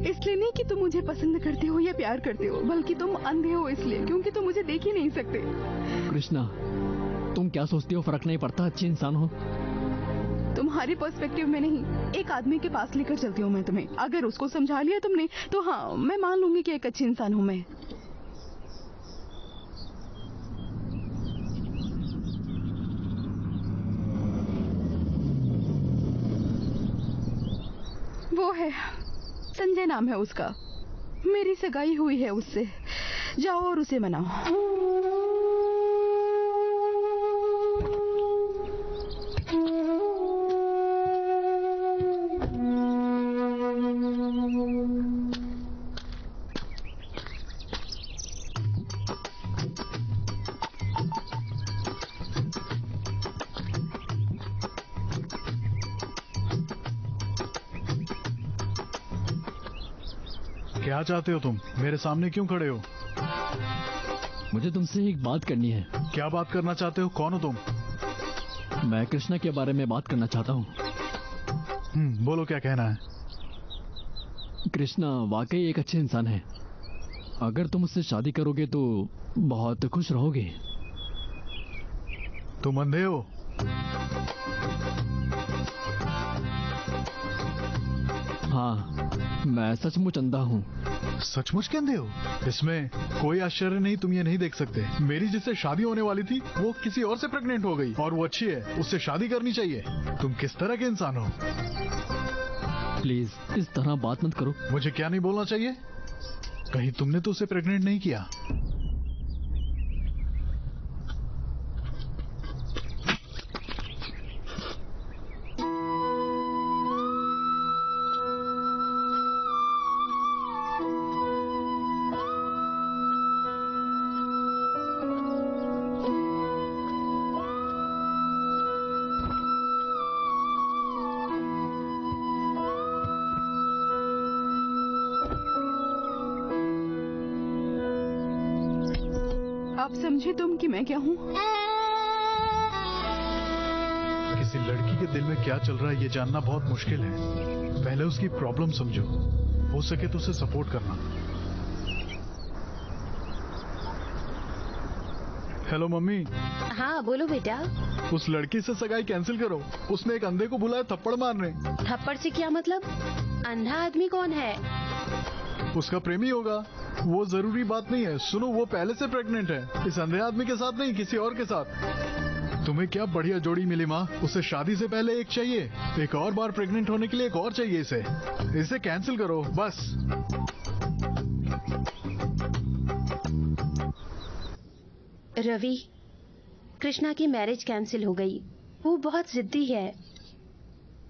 इसलिए नहीं कि तुम मुझे पसंद करते हो या प्यार करते हो, बल्कि तुम अंधे हो इसलिए, क्योंकि तुम मुझे देख ही नहीं सकते। कृष्णा, तुम क्या सोचती हो? फर्क नहीं पड़ता अच्छी इंसान हो? तुम्हारे पर्सपेक्टिव में नहीं, एक आदमी के पास लेकर चलती हूँ मैं तुम्हें। अगर उसको समझा लिया तुमने तो हाँ, मैं मान लूंगी कि एक अच्छी इंसान हूँ मैं। वो है संजय, नाम है उसका। मेरी सगाई हुई है उससे। जाओ और उसे मनाओ। क्या चाहते हो तुम? मेरे सामने क्यों खड़े हो? मुझे तुमसे एक बात करनी है। क्या बात करना चाहते हो? कौन हो तुम? मैं कृष्णा के बारे में बात करना चाहता हूँ। बोलो क्या कहना है? कृष्णा वाकई एक अच्छे इंसान है। अगर तुम उससे शादी करोगे तो बहुत खुश रहोगे। तुम अंधे हो? हाँ, मैं सचमुच अंधा हूँ। सचमुच के अंधे हो? इसमें कोई आश्चर्य नहीं, तुम ये नहीं देख सकते। मेरी जिससे शादी होने वाली थी वो किसी और से प्रेग्नेंट हो गई और वो अच्छी है, उससे शादी करनी चाहिए। तुम किस तरह के इंसान हो? प्लीज इस तरह बात मत करो। मुझे क्या नहीं बोलना चाहिए? कहीं तुमने तो उसे प्रेग्नेंट नहीं किया? आप समझे तुम कि मैं क्या हूँ? किसी लड़की के दिल में क्या चल रहा है ये जानना बहुत मुश्किल है। पहले उसकी प्रॉब्लम समझो, हो सके तो उसे सपोर्ट करना। Hello mummy. हाँ बोलो बेटा। उस लड़की से सगाई कैंसिल करो। उसने एक अंधे को बुलाया थप्पड़ मारने। थप्पड़ से क्या मतलब? अंधा आदमी कौन है? उसका प्रेमी होगा। वो जरूरी बात नहीं है। सुनो, वो पहले से प्रेग्नेंट है, इस अंधे आदमी के साथ नहीं, किसी और के साथ। तुम्हें क्या बढ़िया जोड़ी मिली माँ। उसे शादी से पहले एक चाहिए, एक और बार प्रेग्नेंट होने के लिए एक और चाहिए। इसे कैंसिल करो बस। रवि, कृष्णा की मैरिज कैंसिल हो गई। वो बहुत जिद्दी है,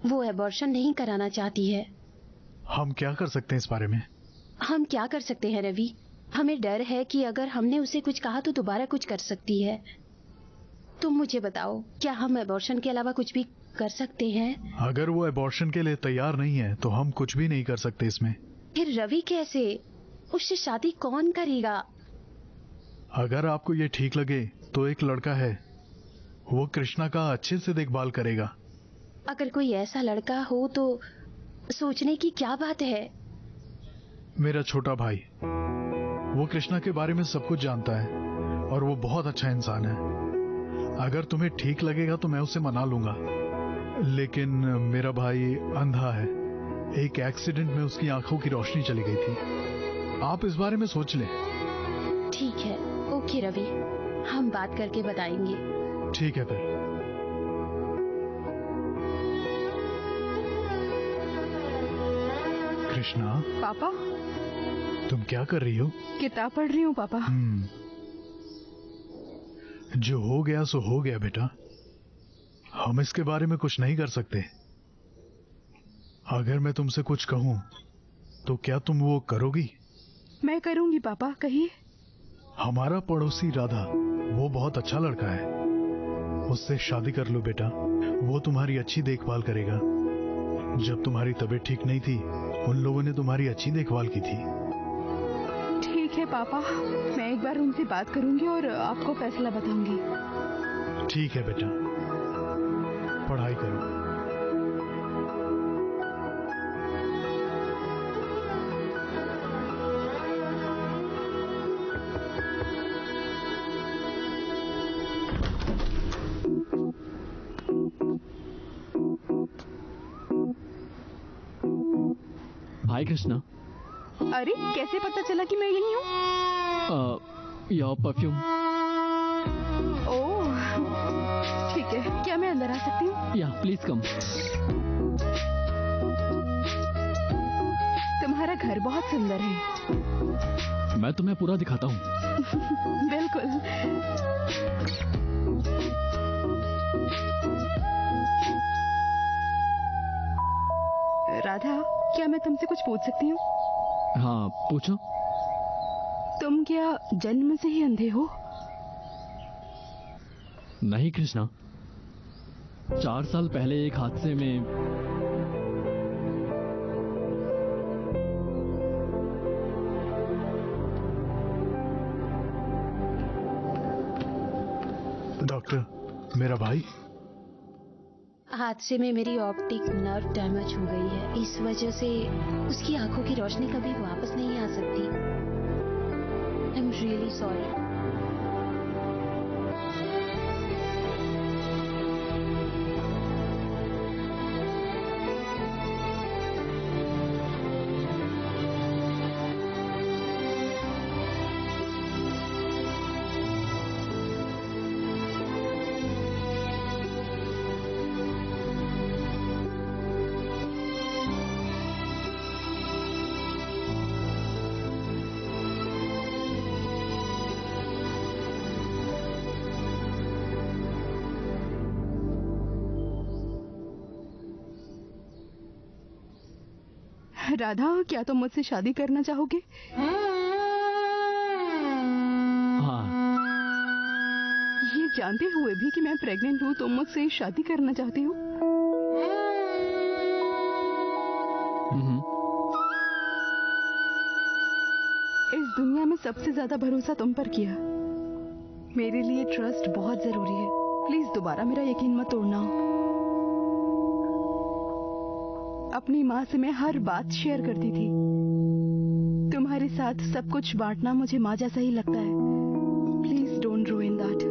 वो एबॉर्शन नहीं कराना चाहती है। हम क्या कर सकते हैं इस बारे में? हम क्या कर सकते हैं रवि? हमें डर है कि अगर हमने उसे कुछ कहा तो दोबारा कुछ कर सकती है। तुम मुझे बताओ, क्या हम एबॉर्शन के अलावा कुछ भी कर सकते हैं? अगर वो एबॉर्शन के लिए तैयार नहीं है तो हम कुछ भी नहीं कर सकते इसमें। फिर रवि कैसे? उससे शादी कौन करेगा? अगर आपको ये ठीक लगे तो एक लड़का है, वो कृष्णा का अच्छे से देखभाल करेगा। अगर कोई ऐसा लड़का हो तो सोचने की क्या बात है? मेरा छोटा भाई, वो कृष्णा के बारे में सब कुछ जानता है और वो बहुत अच्छा इंसान है। अगर तुम्हें ठीक लगेगा तो मैं उसे मना लूंगा, लेकिन मेरा भाई अंधा है। एक एक्सीडेंट में उसकी आंखों की रोशनी चली गई थी। आप इस बारे में सोच लें। ठीक है, ओके रवि, हम बात करके बताएंगे। ठीक है फिर। कृष्णा। पापा। तुम क्या कर रही हो? किताब पढ़ रही हूँ पापा। जो हो गया सो हो गया बेटा, हम इसके बारे में कुछ नहीं कर सकते। अगर मैं तुमसे कुछ कहूं तो क्या तुम वो करोगी? मैं करूंगी पापा, कहिए। हमारा पड़ोसी राधा, वो बहुत अच्छा लड़का है, उससे शादी कर लो बेटा। वो तुम्हारी अच्छी देखभाल करेगा। जब तुम्हारी तबीयत ठीक नहीं थी, उन लोगों ने तुम्हारी अच्छी देखभाल की थी। ठीक है पापा, मैं एक बार उनसे बात करूंगी और आपको फैसला बताऊंगी। ठीक है बेटा, पढ़ाई करो। हाय कृष्णा। अरे कैसे पता चला कि मैं यही हूँ? Your perfume. ओह ठीक है, क्या मैं अंदर आ सकती हूँ? या प्लीज कम। तुम्हारा घर बहुत सुंदर है। मैं तुम्हें पूरा दिखाता हूँ। बिल्कुल। राधा, क्या मैं तुमसे कुछ पूछ सकती हूँ? हाँ पूछो। तुम क्या जन्म से ही अंधे हो? नहीं कृष्णा, 4 साल पहले एक हादसे में डॉक्टर, मेरा भाई हादसे में मेरी ऑप्टिक नर्व डैमेज हो गई है। इस वजह से उसकी आंखों की रोशनी कभी वापस नहीं आ सकती। I am really sorry. Radha, क्या तुम मुझसे शादी करना चाहोगे? हाँ। ये जानते हुए भी कि मैं प्रेग्नेंट हूँ, तुम मुझसे शादी करना चाहती हो? इस दुनिया में सबसे ज्यादा भरोसा तुम पर किया। मेरे लिए ट्रस्ट बहुत जरूरी है। प्लीज दोबारा मेरा यकीन मत तोड़ना। अपनी माँ से मैं हर बात शेयर करती थी। तुम्हारे साथ सब कुछ बांटना मुझे माँ जैसा ही लगता है। Please don't ruin that.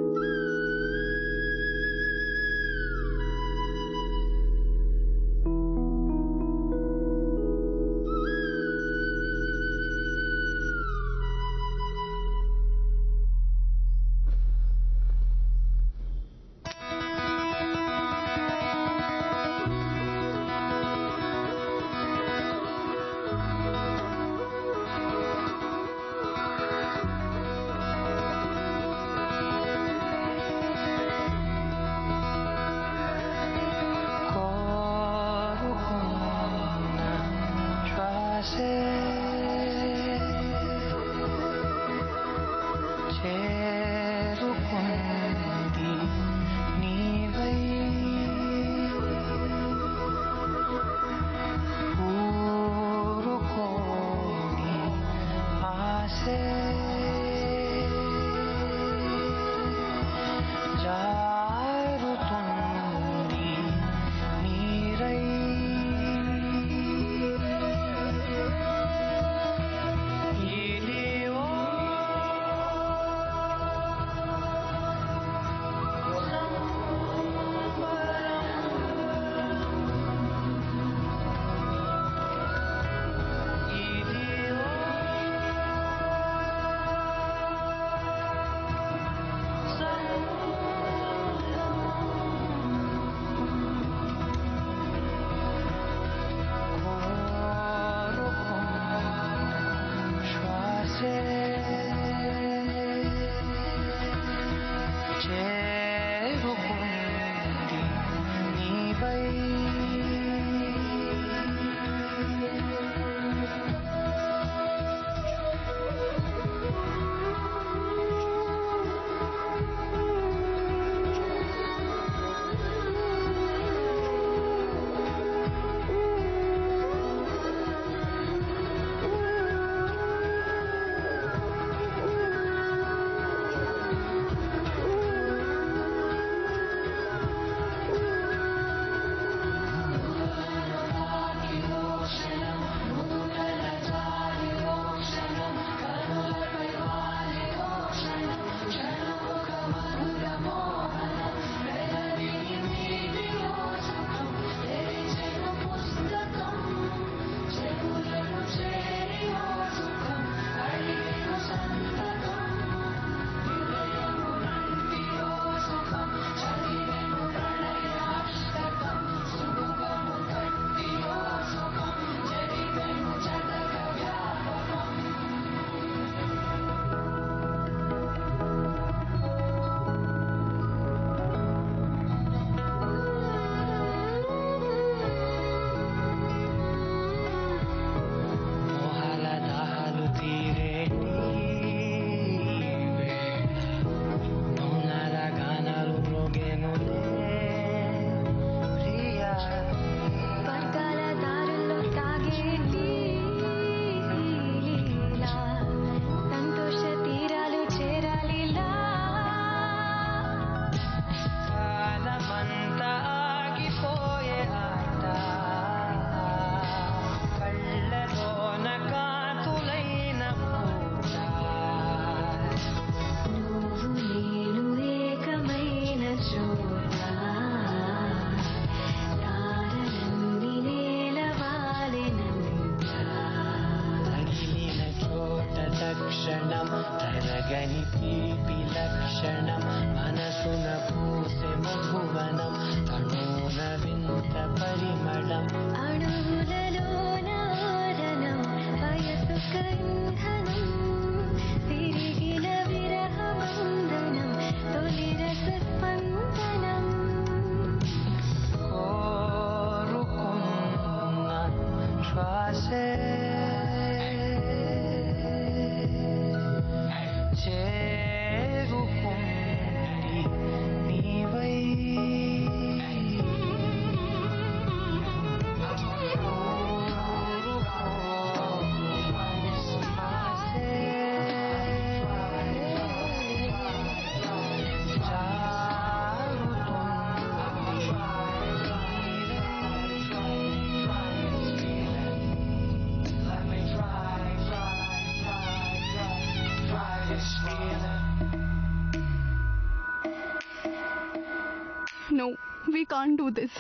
No, we can't do this.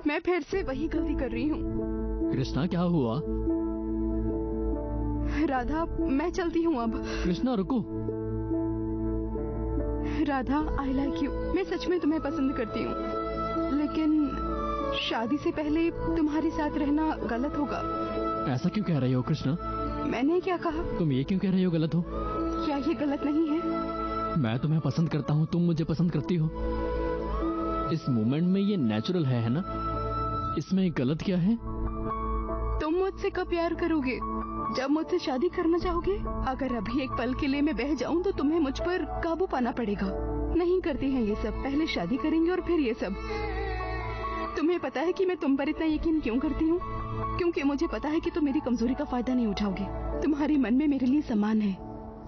मैं फिर से वही गलती कर रही हूँ। कृष्णा क्या हुआ? राधा, मैं चलती हूँ अब। कृष्णा रुको। Radha, I like you. मैं सच में तुम्हें पसंद करती हूँ, लेकिन शादी से पहले तुम्हारे साथ रहना गलत होगा। ऐसा क्यों कह रही हो कृष्णा? मैंने क्या कहा? तुम ये क्यों कह रही हो गलत हो? क्या ये गलत नहीं है? मैं तुम्हें पसंद करता हूँ, तुम मुझे पसंद करती हो। इस मोमेंट में ये नेचुरल है ना? इसमें गलत क्या है? तुम मुझसे कब प्यार करोगे? जब मुझसे शादी करना चाहोगे? अगर अभी एक पल के लिए मैं बह जाऊं तो तुम्हें मुझ पर काबू पाना पड़ेगा। नहीं करती हैं ये सब, पहले शादी करेंगे और फिर ये सब। तुम्हें पता है कि मैं तुम पर इतना यकीन क्यों करती हूँ? क्योंकि मुझे पता है कि तुम मेरी कमजोरी का फायदा नहीं उठाओगे। तुम्हारे मन में मेरे लिए सम्मान है।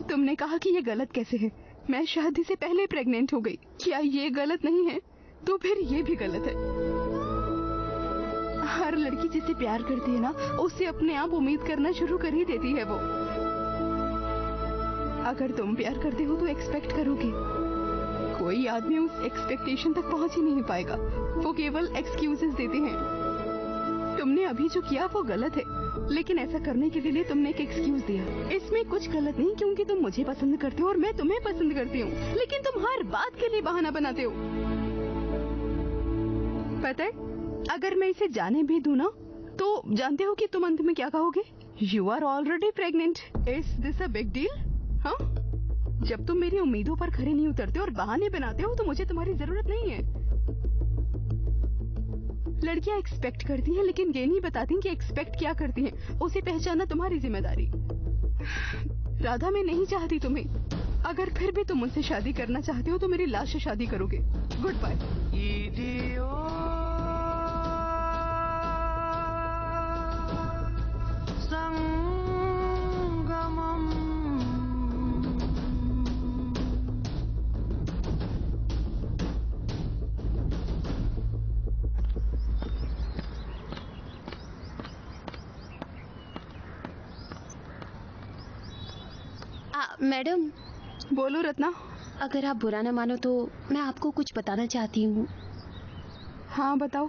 तुमने कहा कि ये गलत कैसे है? मैं शादी से पहले प्रेग्नेंट हो गई। क्या ये गलत नहीं है? तो फिर ये भी गलत है। हर लड़की जिसे प्यार करती है ना, उससे अपने आप उम्मीद करना शुरू कर ही देती है वो। अगर तुम प्यार करते हो तो एक्सपेक्ट करोगे। कोई आदमी उस एक्सपेक्टेशन तक पहुंच ही नहीं पाएगा। वो केवल एक्सक्यूजेस देते हैं। तुमने अभी जो किया वो गलत है, लेकिन ऐसा करने के लिए तुमने एक एक्सक्यूज दिया। इसमें कुछ गलत नहीं, क्योंकि तुम मुझे पसंद करते हो और मैं तुम्हें पसंद करती हूँ। लेकिन तुम हर बात के लिए बहाना बनाते हो। पता है, अगर मैं इसे जाने भी दूं ना, तो जानते हो कि तुम अंत में क्या कहोगे? You are already pregnant. Is this a big deal? हाँ, जब तुम मेरी उम्मीदों पर खरे नहीं उतरते और बहाने बनाते हो तो मुझे तुम्हारी जरूरत नहीं है। लड़कियां एक्सपेक्ट करती हैं, लेकिन ये नहीं बताती कि एक्सपेक्ट क्या करती हैं। उसे पहचानना तुम्हारी जिम्मेदारी। राधा, मैं नहीं चाहती तुम्हें। अगर फिर भी तुम मुझसे शादी करना चाहते हो तो मेरी लाश से शादी करोगे। Good bye. मैडम। बोलो रत्ना। अगर आप बुरा न मानो तो मैं आपको कुछ बताना चाहती हूँ। हाँ बताओ।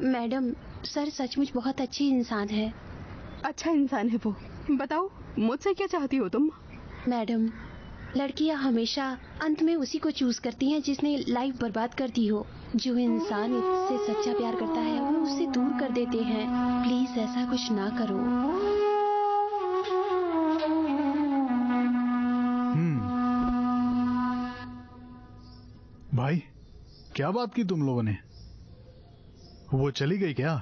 मैडम, सर सचमुच बहुत अच्छी इंसान है। अच्छा इंसान है वो? बताओ, मुझसे क्या चाहती हो तुम? मैडम, लड़कियां हमेशा अंत में उसी को चूज करती हैं जिसने लाइफ बर्बाद कर दी हो। जो इंसान उससे सच्चा प्यार करता है वो उससे दूर कर देते हैं। प्लीज ऐसा कुछ ना करो। भाई, क्या बात की तुम लोगों ने? वो चली गई क्या?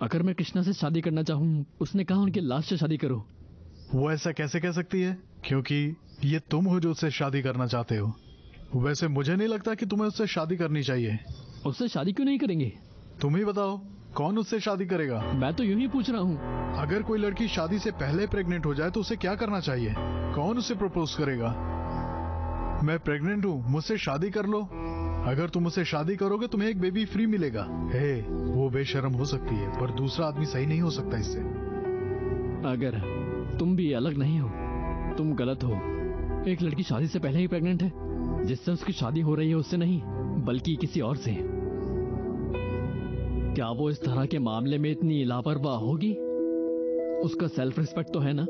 अगर मैं कृष्णा से शादी करना चाहूँ, उसने कहा उनके लास्ट से शादी करो। वो ऐसा कैसे कह सकती है? क्योंकि ये तुम हो जो उससे शादी करना चाहते हो। वैसे मुझे नहीं लगता कि तुम्हें उससे शादी करनी चाहिए। उससे शादी क्यों नहीं करेंगे? तुम ही बताओ, कौन उससे शादी करेगा? मैं तो यूं ही पूछ रहा हूँ। अगर कोई लड़की शादी से पहले प्रेग्नेंट हो जाए तो उसे क्या करना चाहिए? कौन उसे प्रपोज करेगा? मैं प्रेग्नेंट हूँ, मुझसे शादी कर लो। अगर तुम मुझसे शादी करोगे तुम्हें एक बेबी फ्री मिलेगा। हे, वो बेशर्म हो सकती है पर दूसरा आदमी सही नहीं हो सकता इससे। अगर तुम भी अलग नहीं हो, तुम गलत हो। एक लड़की शादी से पहले ही प्रेग्नेंट है, जिससे उसकी शादी हो रही है उससे नहीं बल्कि किसी और से। क्या वो इस तरह के मामले में इतनी लापरवाह होगी? उसका सेल्फ रिस्पेक्ट तो है ना।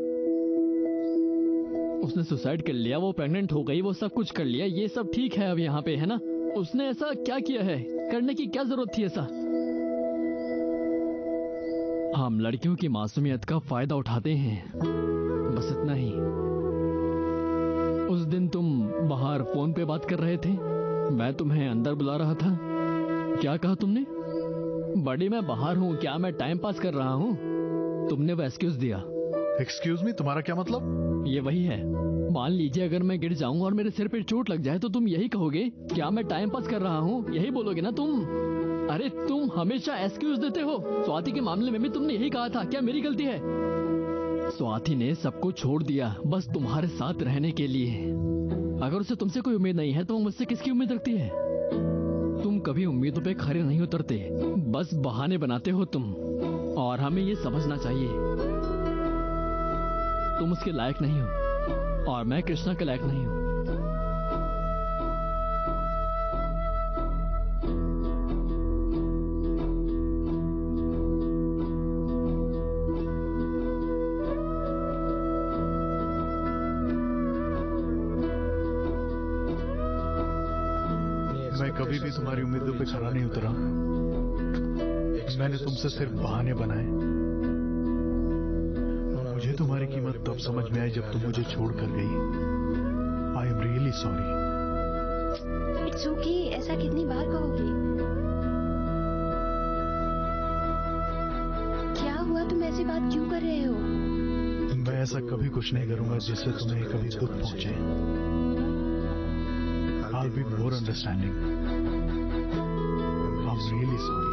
उसने सुसाइड कर लिया, वो प्रेग्नेंट हो गई, वो सब कुछ कर लिया, ये सब ठीक है अब यहाँ पे, है ना? उसने ऐसा क्या किया है? करने की क्या जरूरत थी ऐसा? हम लड़कियों की मासूमियत का फायदा उठाते हैं, बस इतना ही। उस दिन तुम बाहर फोन पे बात कर रहे थे, मैं तुम्हें अंदर बुला रहा था। क्या कहा तुमने? बड़ी मैं बाहर हूँ, क्या मैं टाइम पास कर रहा हूँ? तुमने वो एक्सक्यूज दिया। एक्सक्यूज मी, तुम्हारा क्या मतलब? ये वही है। मान लीजिए अगर मैं गिर जाऊं और मेरे सिर पे चोट लग जाए तो तुम यही कहोगे, क्या मैं टाइम पास कर रहा हूँ? यही बोलोगे ना तुम? अरे तुम हमेशा एक्सक्यूज देते हो। स्वाति के मामले में भी तुमने यही कहा था। क्या मेरी गलती है? स्वाति ने सबको छोड़ दिया बस तुम्हारे साथ रहने के लिए। अगर उसे तुमसे कोई उम्मीद नहीं है तो मुझसे किसकी उम्मीद रखती है? तुम कभी उम्मीदों पे खरे नहीं उतरते, बस बहाने बनाते हो तुम। और हमें ये समझना चाहिए, तुम उसके लायक नहीं हो और मैं कृष्णा के लायक नहीं हूं। मैं कभी भी तुम्हारी उम्मीदों पे खरा नहीं उतरा। मैंने तुमसे सिर्फ बहाने बनाए। मुझे तुम्हारी कीमत तब समझ में आई जब तुम मुझे छोड़कर गई। I am really sorry. It's okay, ऐसा कितनी बार कहोगे? क्या हुआ, तुम ऐसी बात क्यों कर रहे हो? मैं ऐसा कभी कुछ नहीं करूंगा जिससे तुम्हें कभी दुख पहुंचे। I'll be more understanding. I'm really sorry.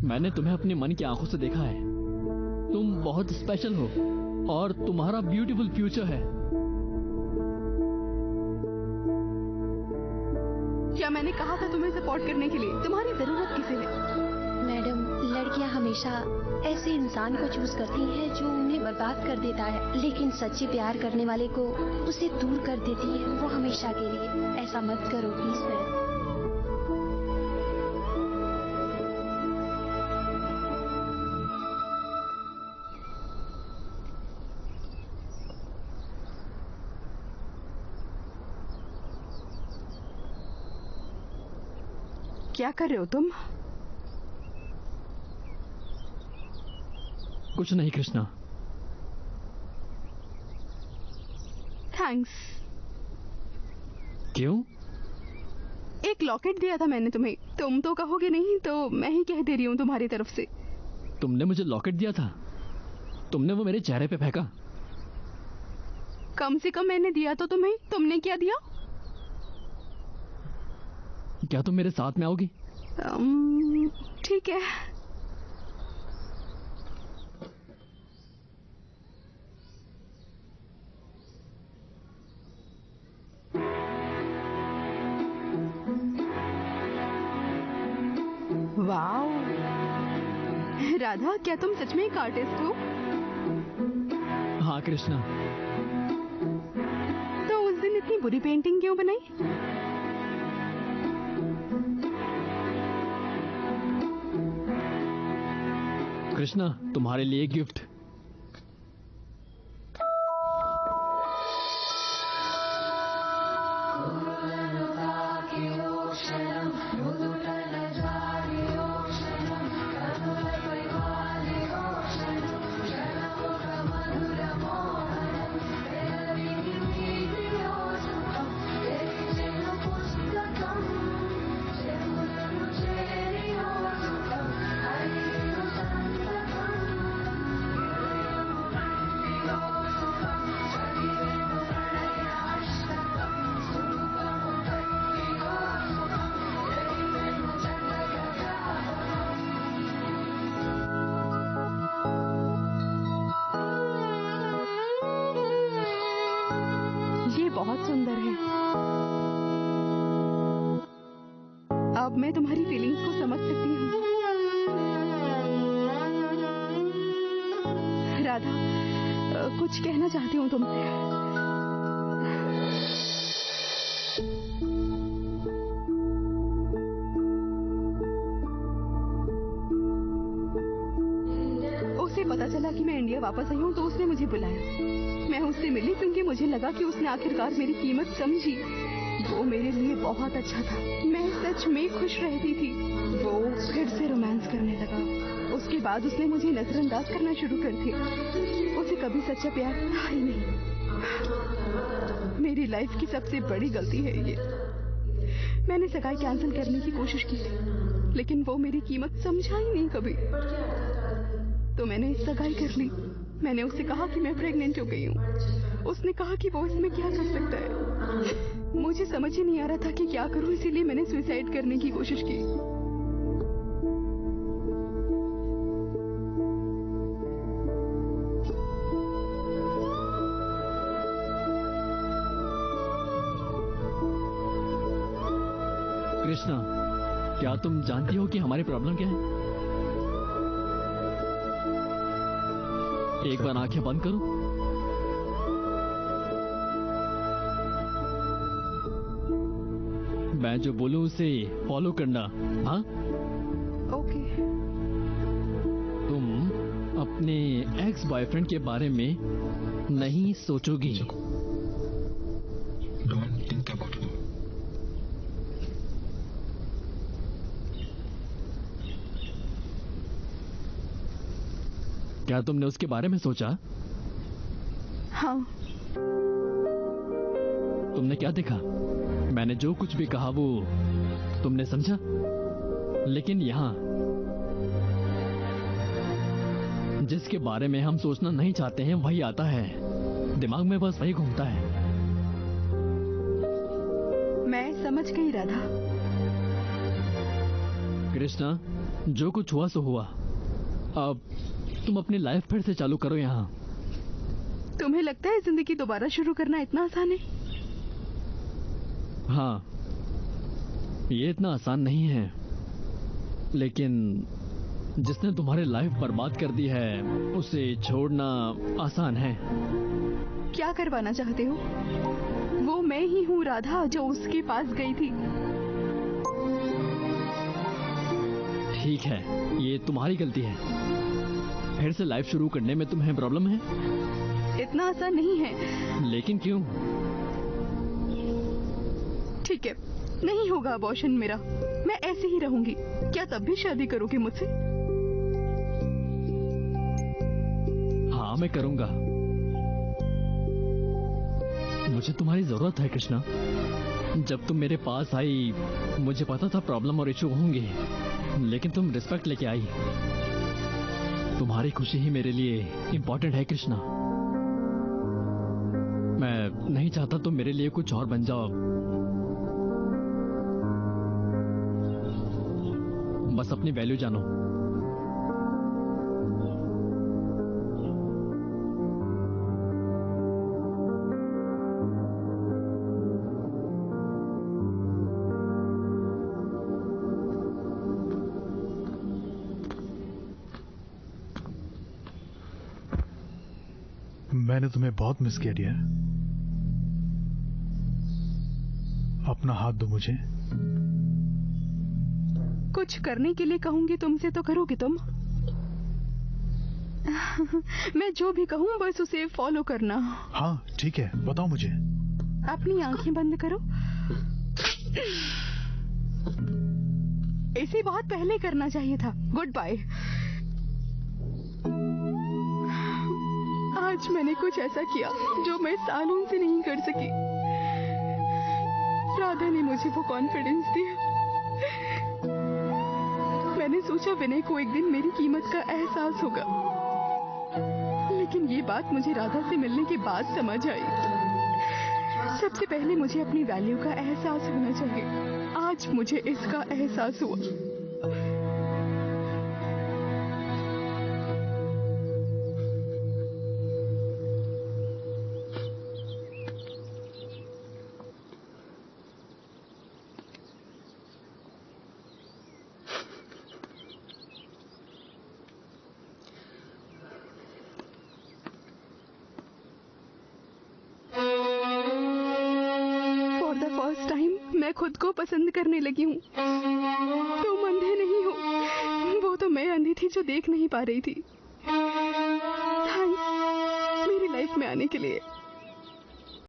मैंने तुम्हें अपनी मन की आंखों से देखा है। तुम बहुत स्पेशल हो और तुम्हारा ब्यूटीफुल फ्यूचर है। क्या मैंने कहा था तुम्हें सपोर्ट करने के लिए? तुम्हारी जरूरत किसे है? मैडम, लड़कियां हमेशा ऐसे इंसान को चूज करती हैं जो उन्हें बर्बाद कर देता है, लेकिन सच्चे प्यार करने वाले को उसे दूर कर देती है, वो हमेशा के लिए। ऐसा मत करो प्लीज मैम। क्या कर रहे हो तुम? कुछ नहीं कृष्णा। थैंक्स। क्यों? एक लॉकेट दिया था मैंने तुम्हें। तुम तो कहोगे नहीं, तो मैं ही कह दे रही हूँ तुम्हारी तरफ से। तुमने मुझे लॉकेट दिया था? तुमने वो मेरे चेहरे पे फेंका? कम से कम मैंने दिया तो तुम्हें। तुमने क्या दिया? क्या तुम मेरे साथ में आओगी? ठीक है। वाओ राधा, क्या तुम सच में एक आर्टिस्ट हो? हाँ कृष्णा। तो उस दिन इतनी बुरी पेंटिंग क्यों बनाई? कृष्णा, तुम्हारे लिए गिफ्ट। बहुत सुंदर है। अब मैं तुम्हारी फीलिंग्स को समझ सकती हूँ। राधा, कुछ कहना चाहती हूँ तुमसे। उसे पता चला कि मैं इंडिया वापस आई हूँ तो उसने मुझे बुलाया। मैं उससे मिली क्योंकि मुझे लगा कि उसने आखिरकार मेरी कीमत समझी। वो मेरे लिए बहुत अच्छा था। मैं सच में खुश रहती थी। वो फिर से रोमांस करने लगा। उसके बाद उसने मुझे नजरअंदाज करना शुरू कर दिया। उसे कभी सच्चा प्यार था ही नहीं। मेरी लाइफ की सबसे बड़ी गलती है ये। मैंने सगाई कैंसिल करने की कोशिश की थी, लेकिन वो मेरी कीमत समझा ही नहीं कभी। तो मैंने सगाई कर ली। मैंने उससे कहा कि मैं प्रेग्नेंट हो गई हूँ। उसने कहा कि वो इसमें क्या कर सकता है। मुझे समझ ही नहीं आ रहा था कि क्या करूँ, इसीलिए मैंने सुसाइड करने की कोशिश की। कृष्णा, क्या तुम जानती हो कि हमारी प्रॉब्लम क्या है? एक बार आंखें बंद करो। मैं जो बोलूं उसे फॉलो करना। हाँ, ओके। तुम अपने एक्स बॉयफ्रेंड के बारे में नहीं सोचोगी। Don't think about it. क्या तुमने उसके बारे में सोचा? हाँ, तुमने क्या देखा? मैंने जो कुछ भी कहा वो तुमने समझा, लेकिन यहाँ जिसके बारे में हम सोचना नहीं चाहते हैं वही आता है, दिमाग में बस वही घूमता है। मैं समझ गई राधा। कृष्णा, जो कुछ हुआ सो हुआ। अब तुम अपनी लाइफ फिर से चालू करो। यहाँ तुम्हें लगता है जिंदगी दोबारा शुरू करना इतना आसान है? हाँ, ये इतना आसान नहीं है, लेकिन जिसने तुम्हारी लाइफ बर्बाद कर दी है उसे छोड़ना आसान है। क्या करवाना चाहते हो? वो मैं ही हूँ राधा जो उसके पास गई थी। ठीक है, ये तुम्हारी गलती है। फिर से लाइफ शुरू करने में तुम्हें प्रॉब्लम है? इतना आसान नहीं है। लेकिन क्यों? ठीक है, नहीं होगा अबॉर्शन मेरा। मैं ऐसे ही रहूंगी। क्या तब भी शादी करोगे मुझसे? हाँ, मैं करूंगा। मुझे तुम्हारी जरूरत है कृष्णा। जब तुम मेरे पास आई मुझे पता था प्रॉब्लम और इशू होंगे, लेकिन तुम रिस्पेक्ट लेके आई। तुम्हारी खुशी ही मेरे लिए इम्पोर्टेंट है कृष्णा। मैं नहीं चाहता तुम मेरे लिए कुछ और बन जाओ। बस अपनी वैल्यू जानो। मैंने तुम्हें बहुत मिस किया डियर। अपना हाथ दो मुझे। कुछ करने के लिए कहूंगी तुमसे तो करोगे तुम? मैं जो भी कहूं बस उसे फॉलो करना। हाँ ठीक है, बताओ मुझे। अपनी आंखें बंद करो। इसे बहुत पहले करना चाहिए था। Good bye. आज मैंने कुछ ऐसा किया जो मैं सालों से नहीं कर सकी। राधा ने मुझे वो कॉन्फिडेंस दिया। मैंने सोचा विनय को एक दिन मेरी कीमत का एहसास होगा, लेकिन ये बात मुझे राधा से मिलने के बाद समझ आई। सबसे पहले मुझे अपनी वैल्यू का एहसास होना चाहिए। आज मुझे इसका एहसास हुआ। फर्स्ट टाइम मैं खुद को पसंद करने लगी हूँ। तुम अंधे नहीं हो, वो तो मैं अंधी थी जो देख नहीं पा रही थी। थैंक्स मेरी लाइफ में आने के लिए।